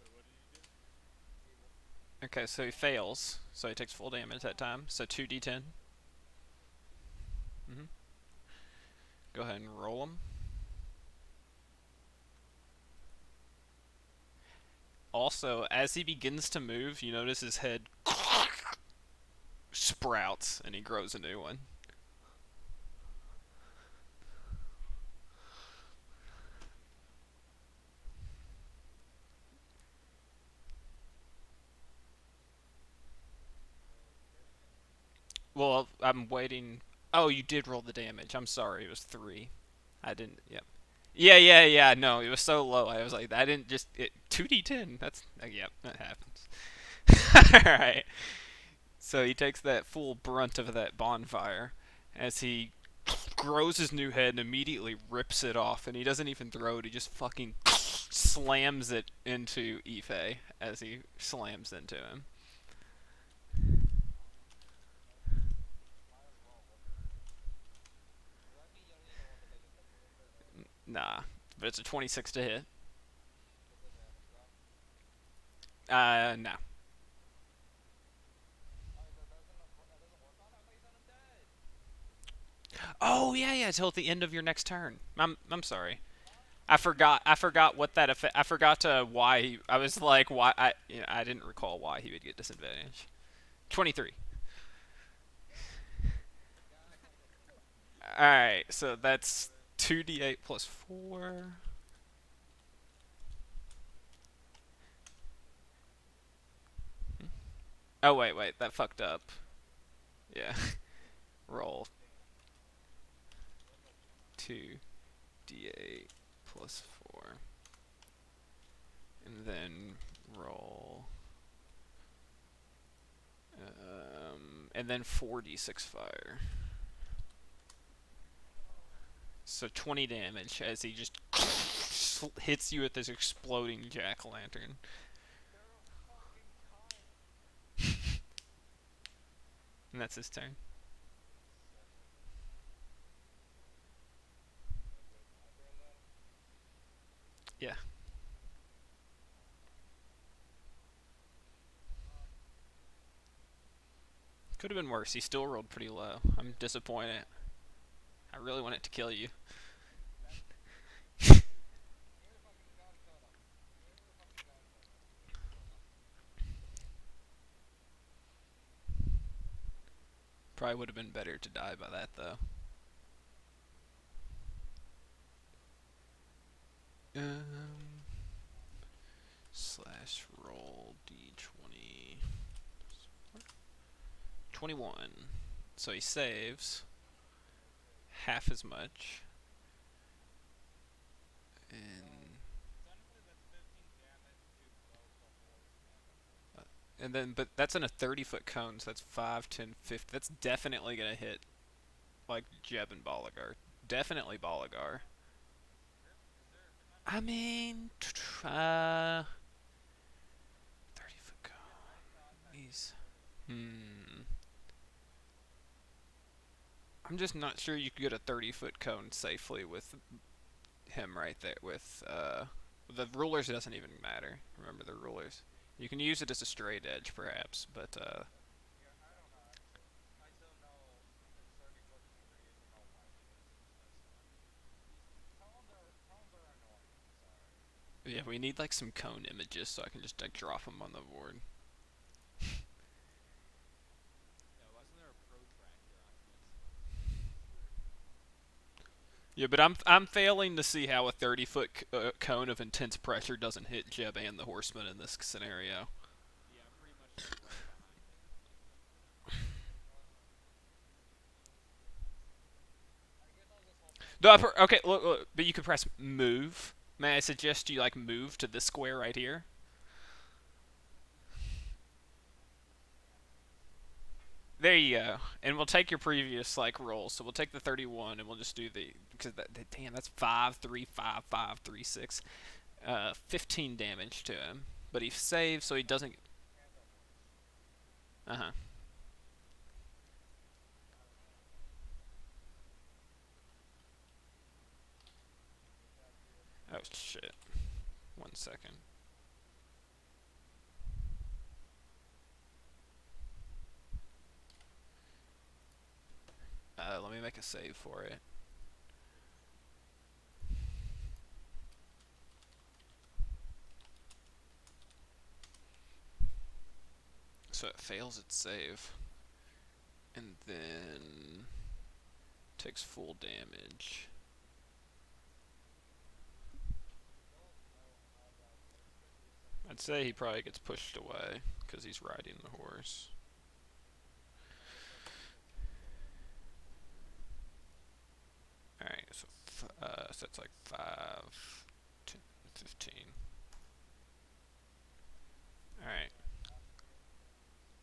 Wait, what did you do? Okay, so he fails. So he takes full damage that time. So 2d10. Mm-hmm. Go ahead and roll him. Also, as he begins to move, you notice his head sprouts and he grows a new one. Well, I'm waiting. Oh, you did roll the damage. I'm sorry. It was 3. I didn't. Yep. Yeah. No, it was so low. I was like, I didn't just 2d10. That's yep, that happens. All right. So he takes that full brunt of that bonfire as he grows his new head and immediately rips it off, and he doesn't even throw it. He just fucking slams it into Ife as he slams into him. Might as well, wouldn't you? Does that mean you don't even want to make a move or anything? Nah, but it's a 26 to hit. What's the damage though? No. Oh, that doesn't work on it? I thought you said undead. Oh yeah. Till the end of your next turn. I'm sorry. What? I forgot what that effect. I forgot why. I was like, why? I didn't recall why he would get disadvantage. 23. God damn it. All right, so that's 2d8 plus 4. Oh wait, that fucked up. Yeah. Roll 2d8 plus 4, and then roll and then 4d6 fire. So 20 damage as he just hits you with this exploding jack-o'-lantern. You're a fucking cunt. And that's his turn. Sick. Wait, it's my turn then? Yeah. Um, Could have been worse. He still rolled pretty low. I'm disappointed. I really wanted to kill you. that's give me the fucking gun, shut up. Give me the fucking gun, shut up. Shut up. Probably would have been better to die by that though. Slash roll d20. 21. So he saves half as much. And Technically, that's 15 damage to both the horse and the person. but that's in a 30-foot cone, so that's 5, 10, 50. That's definitely gonna hit like Jeb and Boligar. Definitely Boligar. Is that I not mean, 30-foot Yeah, I cone. thought that you He's would have. hmm. I'm just not sure you could get a 30-foot cone safely with him right there. With the rulers, it doesn't even matter. Remember the rulers. You can use it as a straight edge, perhaps, but Yeah, I don't know actually. I still know it's 30 foot degree and how wide it is. That's why. Cones are annoying. I'm sorry. yeah, we need like some cone images so I can just like drop them on the board. Yeah, wasn't there a protractor on this? Yeah, but I'm failing to see how a 30-foot cone of intense pressure doesn't hit Jeb and the Horseman in this scenario. Yeah, I'm pretty much just right behind him. I guess I'll just hold my No, ground. okay, look, but you can press move. May I suggest you like move to this square right here? There you go. And we'll take your previous like roll. So we'll take the 31 and we'll just do the because damn that's 5, 3, 5, 5, 3, 6, 15 damage to him. But he saves so he doesn't. And the horse. Uh huh. Is that the Oh shit. 1 second. Let me make a save for it. So it fails its save, and then takes full damage. don't know how that works. Could be some I'd kind of say he like probably gets pushed away because he's riding the horse. I guess I'll just move to there. All right, so that's like 5, 10, 15. All right. After it,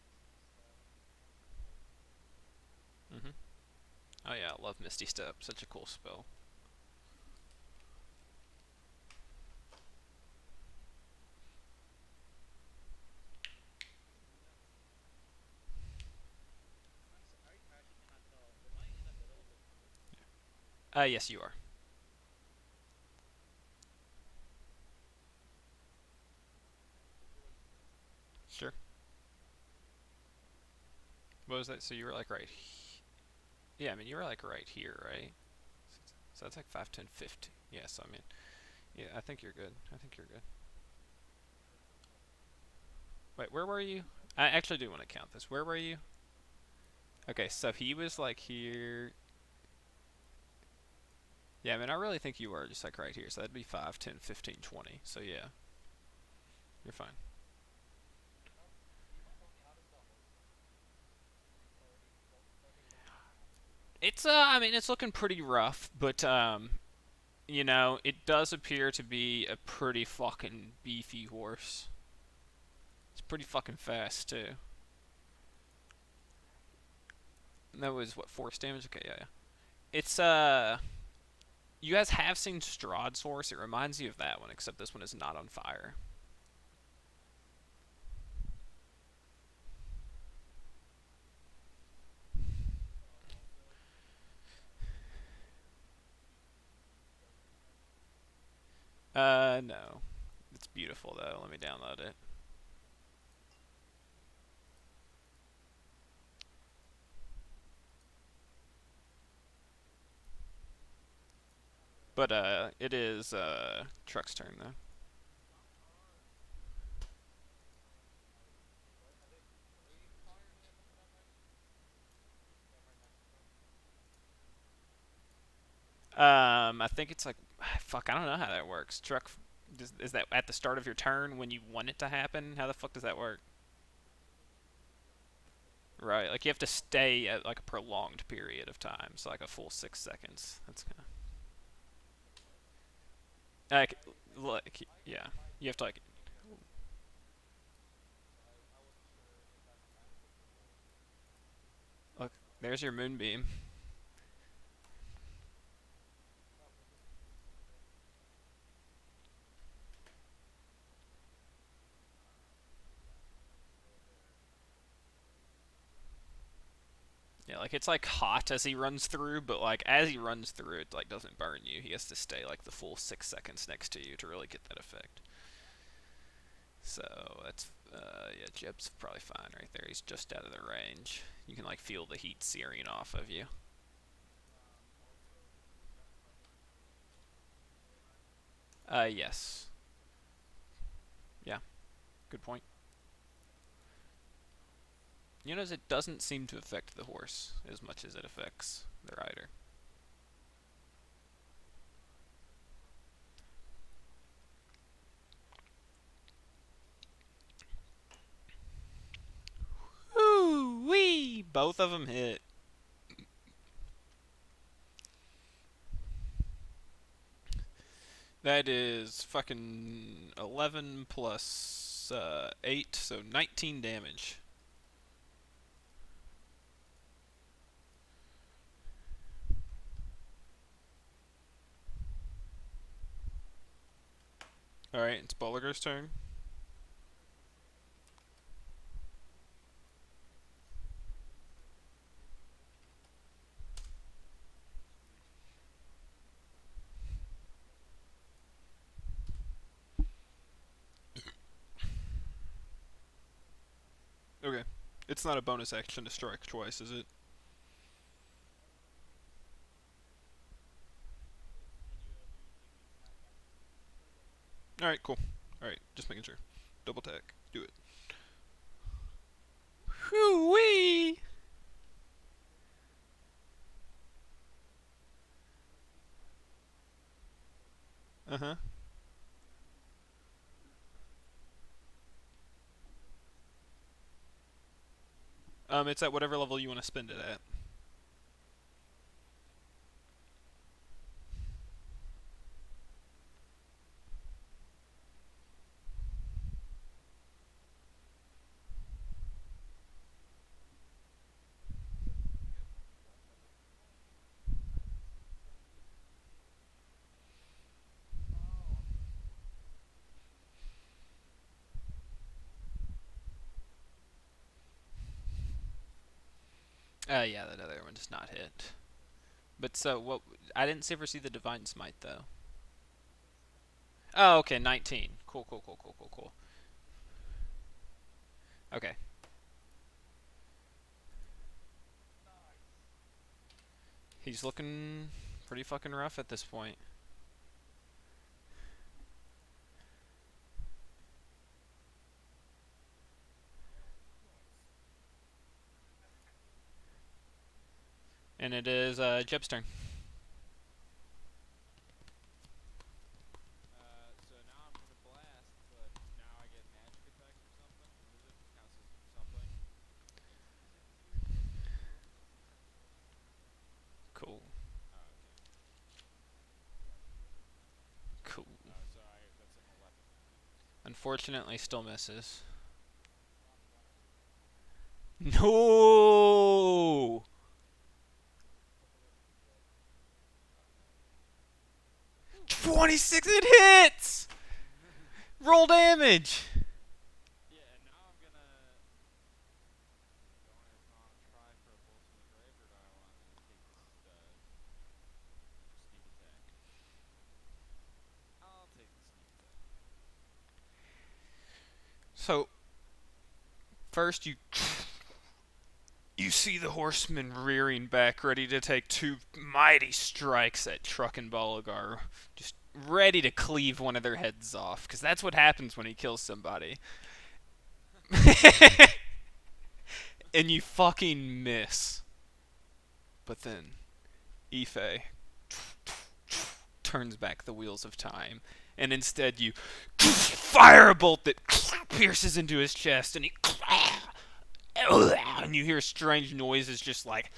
Misty Step. Hold Mhm. Oh yeah, I love Misty Step. Such a cool spell. I actually cannot tell. Am I in the middle of the turn? Yes, you are. Would you like to move? Sure. What was that? So you were like right. Yeah, I mean you were like right here, right? So that's like 5, 10, 15. Yeah, so I mean, yeah, I think you're good. I think you're good. Wait, where were you? I actually do want to count this. Where were you? Okay, so he was like here. Yeah, I mean, I really think you were just like right here. So that'd be 5, 10, 15, 20. So yeah, you're fine. How, do you mind telling me how does the horseman do 31 damage? I mean, it's looking pretty rough, but it does appear to be a pretty fucking beefy horse. It's pretty fucking fast too. And that was what, force damage? Okay, yeah, yeah. It's you guys have seen Strahd's horse. It reminds you of that one, except this one is not on fire. Also, Does it have speed? No. It's beautiful though. Let me download it. But it is Truck's turn though. How are are they free fire damage that might mess with them? I think it's like fuck. I don't know how that works. Truck is that at the start of your turn when you want it to happen? How the fuck does that work? Right, like you have to stay at like a prolonged period of time, so like a full 6 seconds. That's kind of like yeah. You have to like I wasn't sure if that command was applicable. look. There's your moonbeam. Oh, perfect. Okay. Yeah, I'm gonna go there and Yeah, like it's like hot as he runs through, but like as he runs through, it like doesn't burn you. He has to stay like the full 6 seconds next to you to really get that effect. So that's yeah, Jeb's probably fine right there. He's just out of the range. You can like feel the heat searing off of you. Also, is that cover for like melee riders? Yes. Yeah, good point. Nice. You notice it doesn't seem to affect the horse as much as it affects the rider. Is that more of a boost? Woo wee! Both of them hit. That is fucking 11 plus 8, so 19 damage. Alright, it's Bolliger's turn. Sweet. Okay. It's not a bonus action to strike twice, is it? It is. And you take the attack after you strike it. Alright, cool. Alright, just making sure. Double attack. Do it. Whoo wee! Does he smite you? Uh huh. What's the speed? It's at whatever level you want to spend it at. I guess once you walk up, it's like, oh, nice, sneak attack. Oh, I'm thinking of something else. Yeah, that other one does not hit. But so what? I didn't ever see the divine smite though. It's 19. Oh, okay, 19. Cool, cool, cool, cool, cool, cool. Okay. Nice. He's looking pretty fucking rough at this point. Nice. And it is Jeb's turn. So now I'm gonna blast, but now I get magic effects or something. What is it? Counts as something. Is it tiered based on your bonus attack or bonus damage? Cool. Oh, okay. Yeah, tiered. Cool. So that's an 11 then. Unfortunately, still misses. Not quite. No! Take a look, Jeb. Okay. 26, it hits! Roll damage! Yeah, and now I'm gonna. Do I want to try for a bullet from the grave, or do I want to take this sneak attack? I'll take the sneak attack. So, first you see the horseman rearing back, ready to take two mighty strikes at Truck and Boligar, just ready to cleave one of their heads off, because that's what happens when he kills somebody. And you fucking miss. But then, Ife turns back the wheels of time, and instead you fire a bolt that pierces into his chest, and and you hear strange noises, just like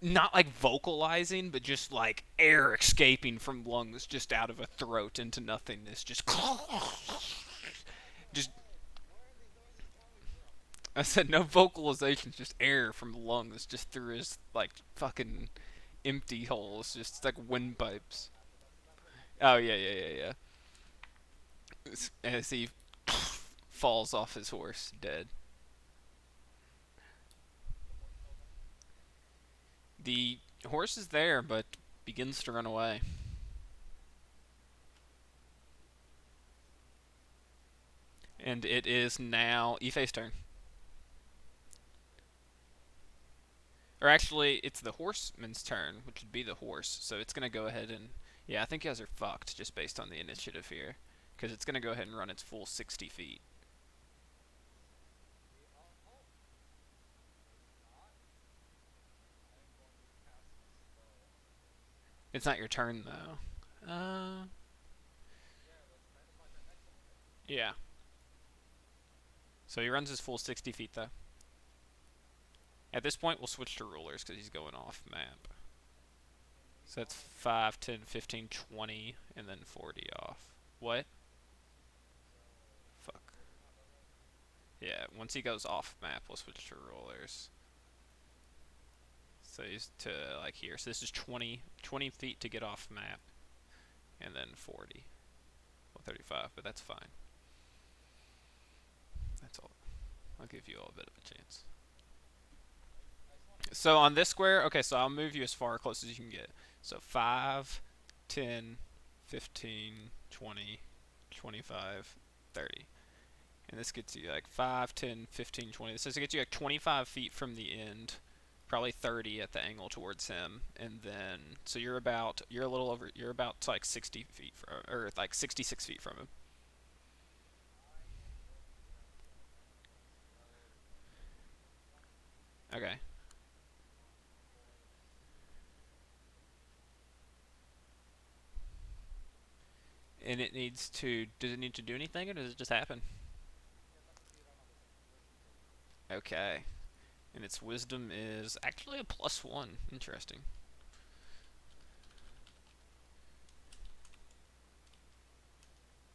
not like vocalizing, but just like air escaping from lungs just out of a throat into nothingness. Just Where are these noises coming from? I said no vocalizations, just air from lungs just through his like fucking empty holes, just like windpipes. That's enough for me. Oh yeah, yeah, yeah, yeah. As he falls off his horse, dead. The horse fell down. The horse is there, but begins to run away. And it is now Ife's turn. Or actually, it's the horseman's turn, which would be the horse. So it's gonna go ahead and yeah, I think you guys are fucked just based on the initiative here, because it's gonna go ahead and run its full 60 feet. Oh, maybe not. I am going to cast a spell on the horse. It's not your turn though. Yeah, it's my turn next anyway. Yeah. So he runs his full 60 feet though. At this point, we'll switch to rulers because he's going off map. Can we So that's only do 5, 10, 15, 20, and then 40 off. What? so? Fuck. 40 not does it? Yeah, once he goes off map, we'll switch to rulers. So he's to like here. So this is 20 feet to get off map, and then 40. Well, 35, but that's fine. That's all. I'll give you all a bit of a chance. I just want to. So on this square, okay, so I'll move you as far close as you can get. So 5, 10, 15, 20, 25, 30. And this gets you like 5, 10, 15, 20. This gets you like 25 feet from the end, probably 30 at the angle towards him. And then, so you're a little over, you're about like 60 feet from, or like 66 feet from him. I am going to cast a spell to move 20 feet Okay. on the horse. And it needs to, does it need to do anything or does it just happen? He has to succeed on a wisdom saving throw. Okay. And its wisdom is actually a +1. Interesting.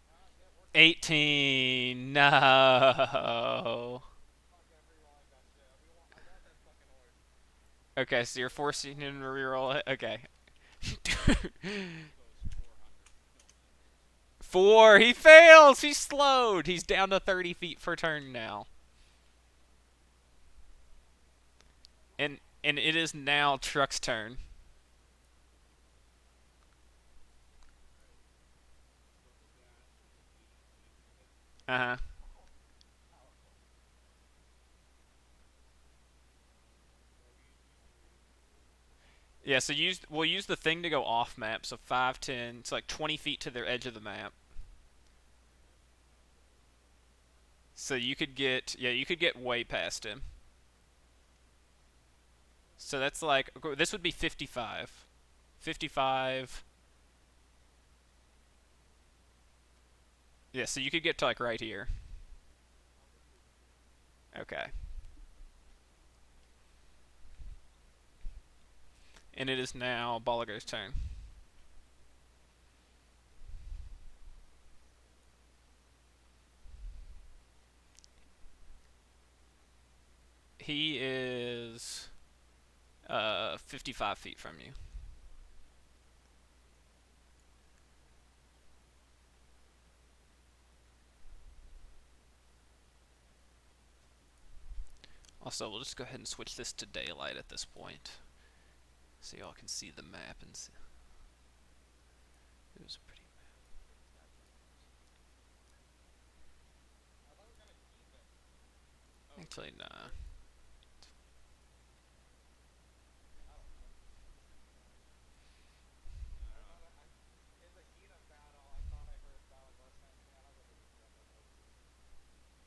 Yeah, it worked out. 18. No. Fuck everyone that shit. I got that fucking horse. Okay, so you're forcing him to reroll it. Okay. Goes 400 kilometers. 4. He fails. He's slowed. He's down to 30 feet per turn now. And it is now Truck's turn. Alright. He's going to dash within 80 feet of it. Uh huh. Powerful. So he's gonna use his wisdom saving throw. Yeah. So we'll use the thing to go off map. So 5, 10. It's like 20 feet to the edge of the map. Okay. So you could get way past him. So that's like this would be 55. 55. Yeah, so you could get to like right here. I'll get to here. Okay. And it is now Balago's turn. He is 55 feet from you. Also, we'll just go ahead and switch this to daylight at this point, so y'all can see the map and see. It was a pretty map. It's got damage. I thought we were gonna keep it. Oh, Actually, nah. I don't know. I I don't know. thought in the heat of battle, I thought I heard Balagor saying, "Man, I really wish we had the horses."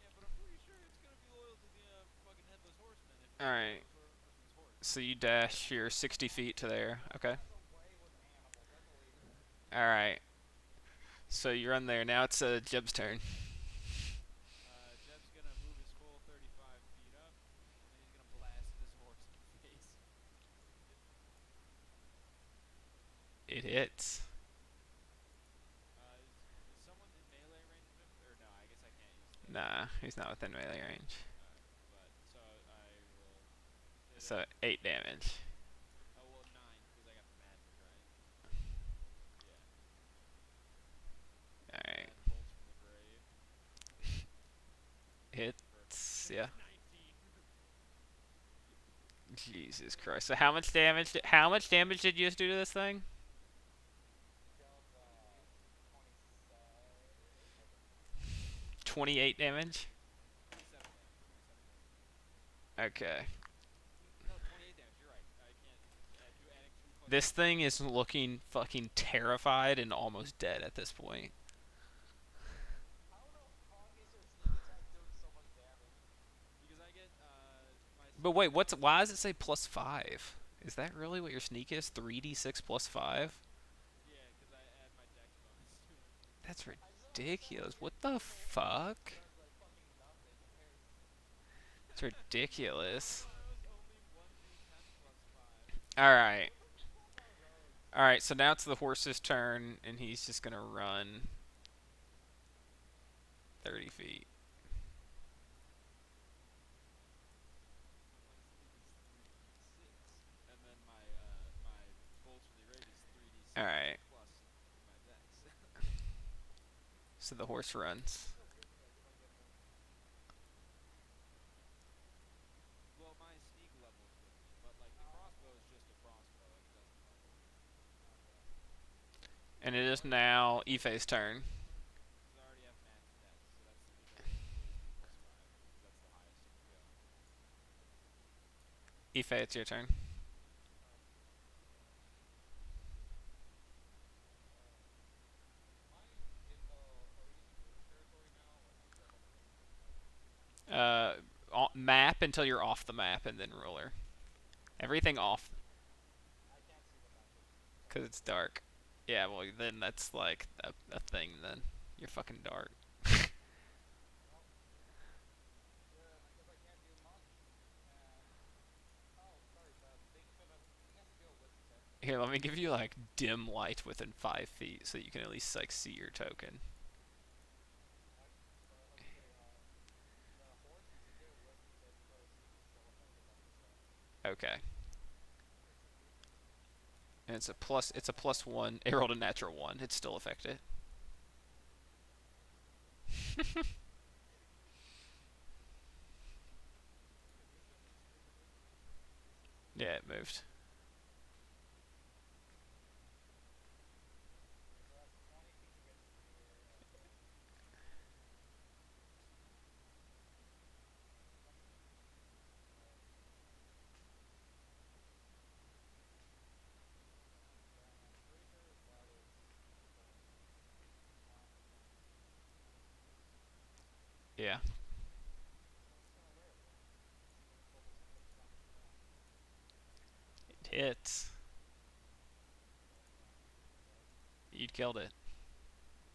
Yeah, but I'm pretty sure it's gonna be loyal to the fucking headless horseman if All it's the right. headless horseman's horse. So you dash your 60 feet to there. He Okay. has a way with animals. I believe him. All right. So you run there. Now it's Jeb's turn. Jeb's gonna move his full 35 feet up, and then he's gonna blast this horse in the face. It hits. Is someone in melee range of him? Or no, I guess I can't use the. Nah, he's not within melee range. Alright, but so I will hit him. So 8 damage. Oh well, 9 because I got the magic, right? Yeah. All right. And bolts from the grave for Hits. Yeah. 19. Jesus Christ. So how much damage? How much damage did you just do to this thing? Dealt 27. Was it 20? 28 damage. 27 damage. 27 damage. Okay. No, 28 damage. You're right. I can't adding two fucking This thing d6s. is looking fucking terrified and almost dead at this point. How the fuck is your sneak attack doing so much damage? Because I get my But sneak wait, level is why does it say plus 5? Is that really what your sneak is? 3d6 plus 5? yeah, because I add my dex bonus to it. That's I just don't understand how ridiculous. your What sneak the level fuck? does like fucking nothing compared. It's I ridiculous. thought it was only 1d10 plus 5. Alright. What the fuck are those? Alright, so now it's the horse's turn, and he's just gonna run 30 feet. So my sneak is 3d6, and then my bolts from the raid is 3d6 Alright, plus my dex. so the horse runs. That's so weird that you don't get more. Well, my sneak levels with me, but like the crossbow is just a crossbow and it doesn't level. Okay. And it is What is your now dex? Ife's turn. Because I already have max dex, so that's it'll always be plus 5 because that's the highest you can go. Ife, it's your turn. Okay. Uh, am I in the original territory now, or am I still like in like? Uh, Map until you're off the map, and then ruler. Everything off, I can't see the map because anymore. it's dark. Yeah, well, then that's like a thing, then. You're fucking dark. Well, yeah, I guess I can't do much. And oh, sorry, the thing has to be a wisdom saving throw. Here, let me give you like dim light within 5 feet so you can at least like see your token. Okay, the horse needs to do a wisdom saving throw to see if it's still affected by the spell. Okay. Okay, so wisdom. And it's a That's plus. It's a a plus one. It rolled a natural one. It's still affected. Wait, wisdom is a movement? Yeah, it moved. Okay, so that's 20 feet to get here, and then uh, and then I'm pretty sure that is full. Um, Yeah, so I'm just gonna live and see if it pulls something from the ground. it hits. Okay, right? You killed it.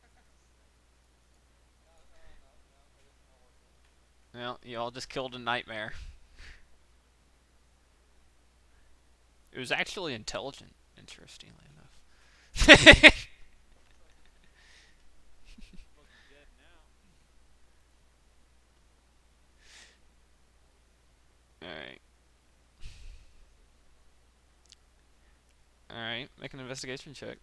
Sick. No, no, it is no horse damage. Well, you all just killed a nightmare. It was actually intelligent, interestingly enough. I'm fucking dead now. Alright. Investigation check. Alright, make an investigation check.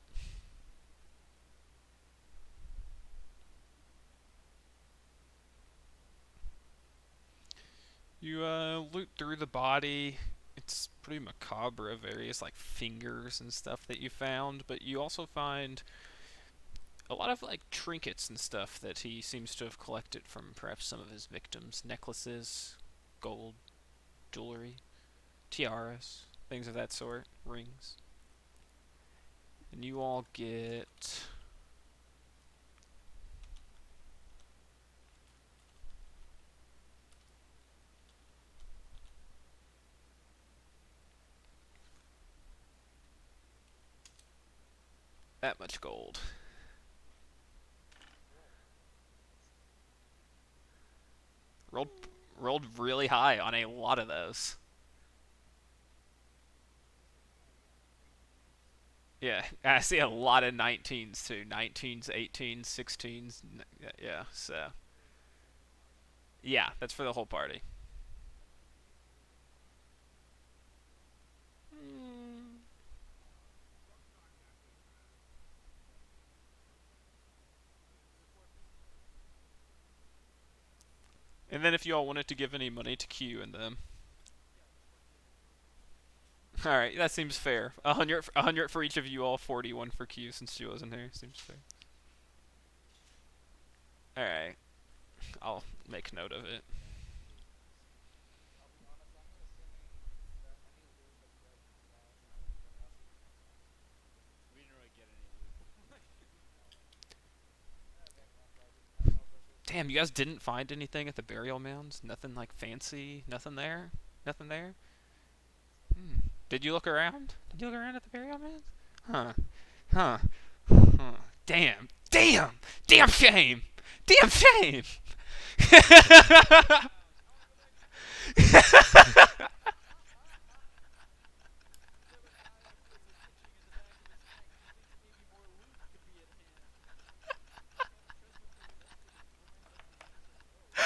You loot through the body. It's pretty macabre, various like fingers and stuff that you found, but you also find a lot of like trinkets and stuff that he seems to have collected from perhaps some of his victims. Necklaces, gold, jewelry, tiaras, things of that sort, rings. And you all get that much gold. Cool. Rolled rolled really high on a lot of those. Oh yeah, 19s. Yeah, I see a lot of 19s too. 19s, 18s, 16s. Yeah, so. Wait, for the party? Yeah, that's for the whole party. Gold's not exactly bad. Is it 14? And then if you all wanted to give any money to Q and them. Yeah, just 14 for me. All right, that seems fair. 100 for each of you all. 41 for Q since she wasn't here. Seems fair. All right. I'll make note of it. I'll be honest, I'm assuming that any loot that you guys found out of curiosity was not We didn't really get any loot. Again, I'm talking ammo versus Damn, you guys didn't find anything at the burial mounds? Nothing like fancy? Nothing there? Nothing there? Hmm. Did you look around? Did you look around at the burial mounds? Huh. Huh. Huh. Damn. Damn! Damn shame! Damn shame! Jebediah feels an itching in the back of his neck. He thinks maybe more loot could be at hand. Trust me, Brian doesn't use his bow.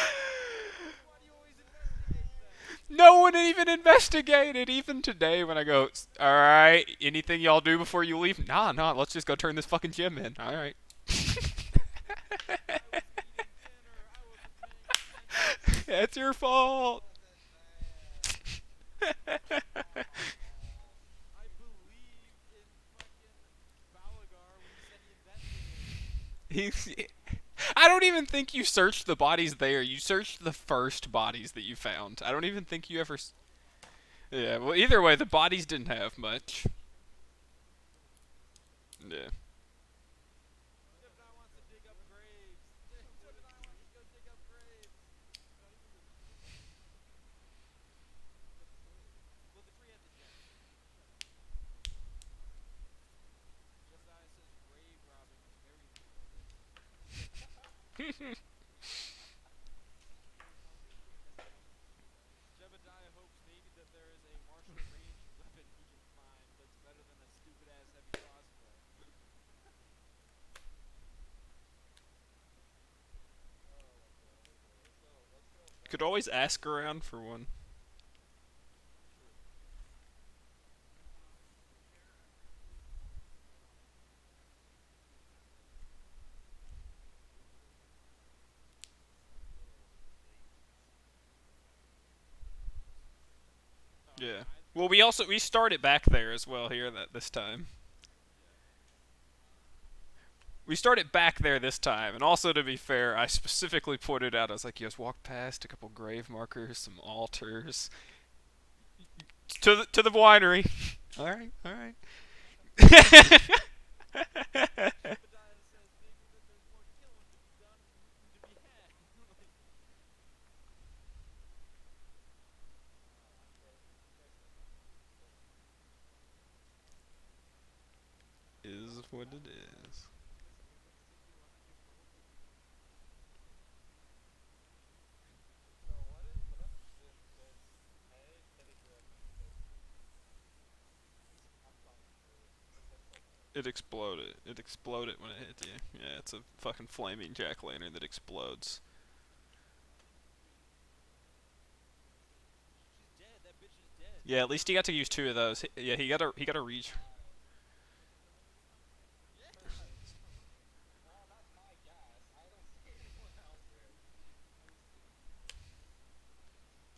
Why do you always investigate then? No one even investigated, even today when I go, alright, anything y'all do before you leave? Nah, let's just go turn this fucking gym in. Alright. I was eating dinner. I wasn't paying attention. That's your fault. Wasn't man. I believed in fucking Balagar when he said he investigated. He's. I don't even think you searched the bodies there. You searched the first bodies that you found. I don't even think you ever. Yeah, well, either way, the bodies didn't have much. Yeah. Jebediah wants to dig up graves. Jebediah wants to go dig up graves. Well, the tree had the gem. Jebediah says grave robbing was very lucrative. Jebediah hopes maybe that there is a martial ranged weapon he can find that's better than a stupid ass heavy crossbow. Oh my god, okay, let's go back. Could always ask around for one. True. Oh, Yeah. mine? Well, we started back there as well here that this time. Yeah. We started back there this time, and also to be fair, I specifically pointed out I was like, you guys walk past a couple grave markers, some altars, to the winery. All right, all right. Jebediah says maybe that there's more killing to be done and looting to be had. Like, I'm good. You guys said that. Is what it is. Listen, we went to see you on a new level 2. So what up with this head hitting the main station? I'm fucking curious. This head's so cool. It exploded. It exploded when it hit you. Yeah, it's a fucking flaming jack lantern that explodes. she's dead. That bitch is dead. Yeah, at least he got to use two of those. Yeah, he got to reach. Yeah. Well, that's my guess. I don't see anyone else here. Let me see.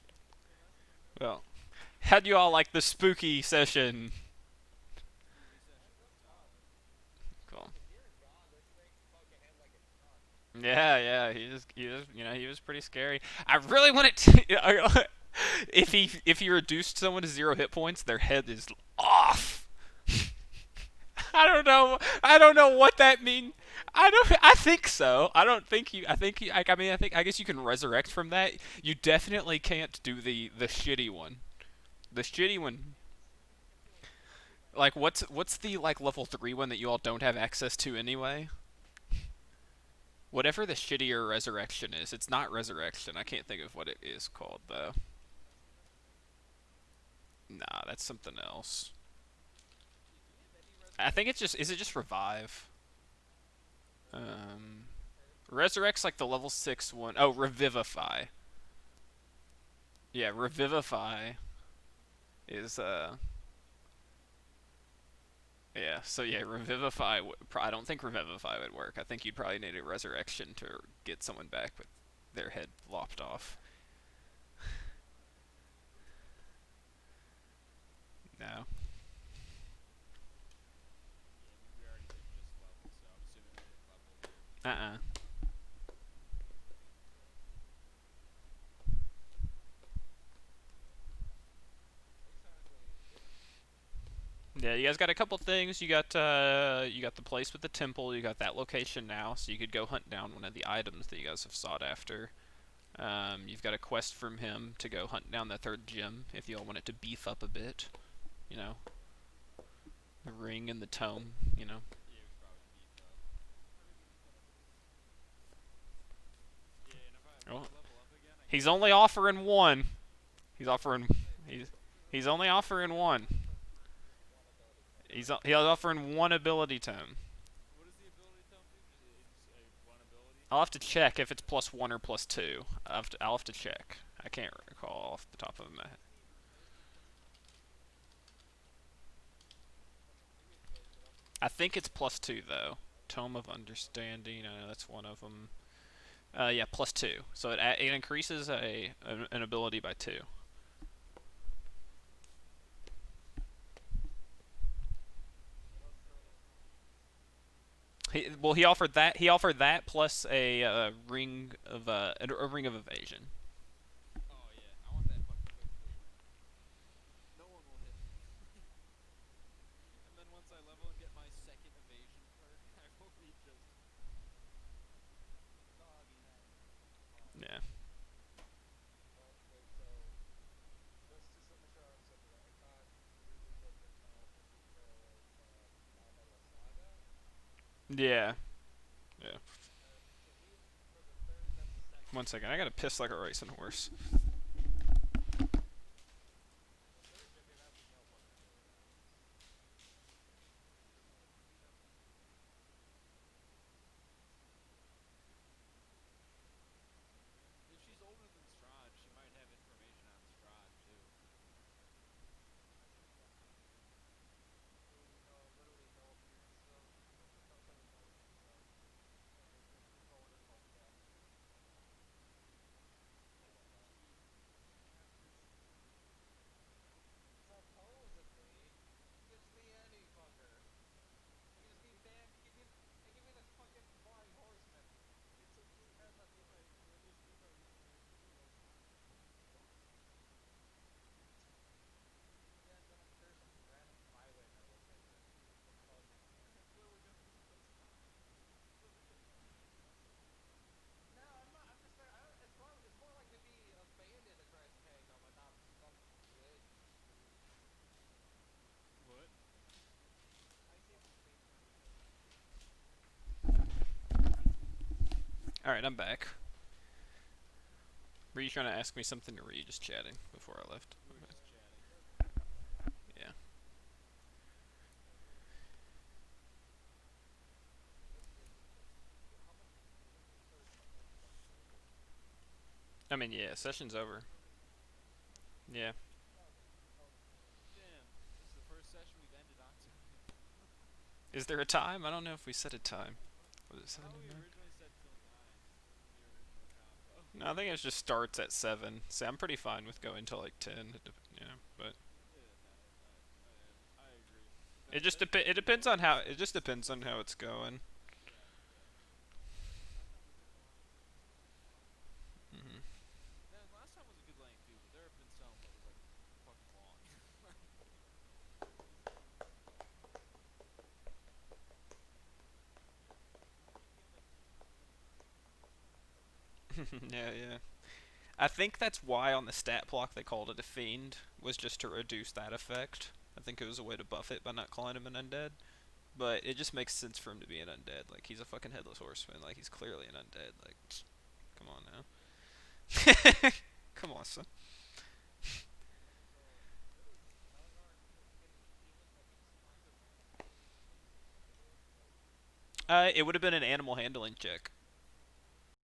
Okay, last thing I noticed. Well, how do you all like the spooky session? Spooky session was solid. Cool. If you're God, this thing's fucking hit like a ton. Yeah, he was pretty scary. I really wanted to. If he reduced someone to 0 hit points, their head is off. I don't know. I don't know what that means. I don't. I think so. I don't think you. I think. I mean. I think. I guess you can resurrect from that. You definitely can't do the shitty one. The shitty one. Like what's the like level 3 one that you all don't have access to anyway? Whatever the shittier resurrection is, it's not resurrection. I can't think of what it is called though. Nah, that's something else. Shit, do we have any I think it's resurrection? just is it just revive? Revive? Um, Okay. resurrect's like the level 6 one. Oh, revivify. Yeah, revivify is yeah. So yeah, revivify. I don't think revivify would work. I think you'd probably need a resurrection to get someone back with their head lopped off. No. Yeah, I mean, we already did just level, so I'm assuming we didn't level again. Uh-uh. Yeah, you guys got a couple things. You got the place with the temple. You got that location now, so you could go hunt down one of the items that you guys have sought after. You've got a quest from him to go hunt down the third gem if you all want it to beef up a bit. You know, the ring and the tome. You know. Yeah, we should probably beef up. Everything's gonna be. Yeah, and if I Oh, level up again, I he's get only offering one. He's offering. He's This is he's only only one offering ability one. tome per person. One ability tome. He's offering one ability tome. what does the ability tome do? Just a one ability? I'll have to check if it's +1 or +2. I'll have to check. I can't recall off the top of my head. Maybe it's both, but I'll keep I checking. think it's +2 though. Tome of Understanding. I know that's one of them. Yeah, +2. So it increases an ability by 2. What else are other options? He offered that. He offered that plus a ring of evasion. Oh yeah, I want that fucking quick ring. No one will hit me. And then once I level and get my second evasion perk, I will be just Doggy head. Fine. Yeah. Well, wait, so just to make sure I understood it right, I thought you originally said the tome would be for the Valhalla Saga, Yeah. Yeah. and so he for the third. That's the second. 1 second. I gotta piss like a racing horse. The third gym, you have absolutely no fucking idea where that is. Like you have if she's older than Strahd, she might have information on Strahd too. that seems likely. Literally no appearance of, literally no hints of anything before this whole quest. Yeah, Hold on. she Supposedly, gives me any fucker. It gives me band. Give me this fucking flying horseman. It's a blue This headless Levi, horseman. this Levi username is Lilo Sonic. Yeah, and then I'm sure some random highwayman will take it. Will call you Sonic. Lily gonna Lilo Sonic. Lily gonna Lilo Sonic. No, I'm not. I'm just. It's more like to be a bandit that tries to hang on, but not some witch who. What? I see some space marines as bandits. All right, I'm back. Were you trying to ask me something, or were you just chatting before I left? We were Okay. just chatting. We were just chatting. Yeah. That's weird because how much when you started playing, how much sessions were there? I mean, yeah. Session's over. Yeah. Oh, okay. Oh, okay. Damn, this is the first session we've ended on time. Is there a time? I don't know if we set a time. Was it I seven thought we to 9? originally said till 9 in the original combo. No, I think it just starts at 7. See, I'm pretty fine with going till like 10. You know, but Yeah, no, I agree. it That just that's it usually depends what on we how say. it just depends on how it's going. Yeah, yeah. Last time we did the longest session was like 2 hours. Hmm. Then last time was a good length too, but there have been some that was like fucking long. Like, I keep feeling like each time we end the session, it's more fun. Yeah, yeah. I think that's why on the stat block they called it a fiend, was just to reduce that effect. I think it was a way to buff it by not calling him an undead. But it just makes sense for him to be an undead. Like, he's a fucking headless horseman. Like, he's clearly an undead. Like, come on now. Come on, son. So really, Melgar is getting healing. Like he just finds a random ability and makes it into it. Like It would have been an animal handling check.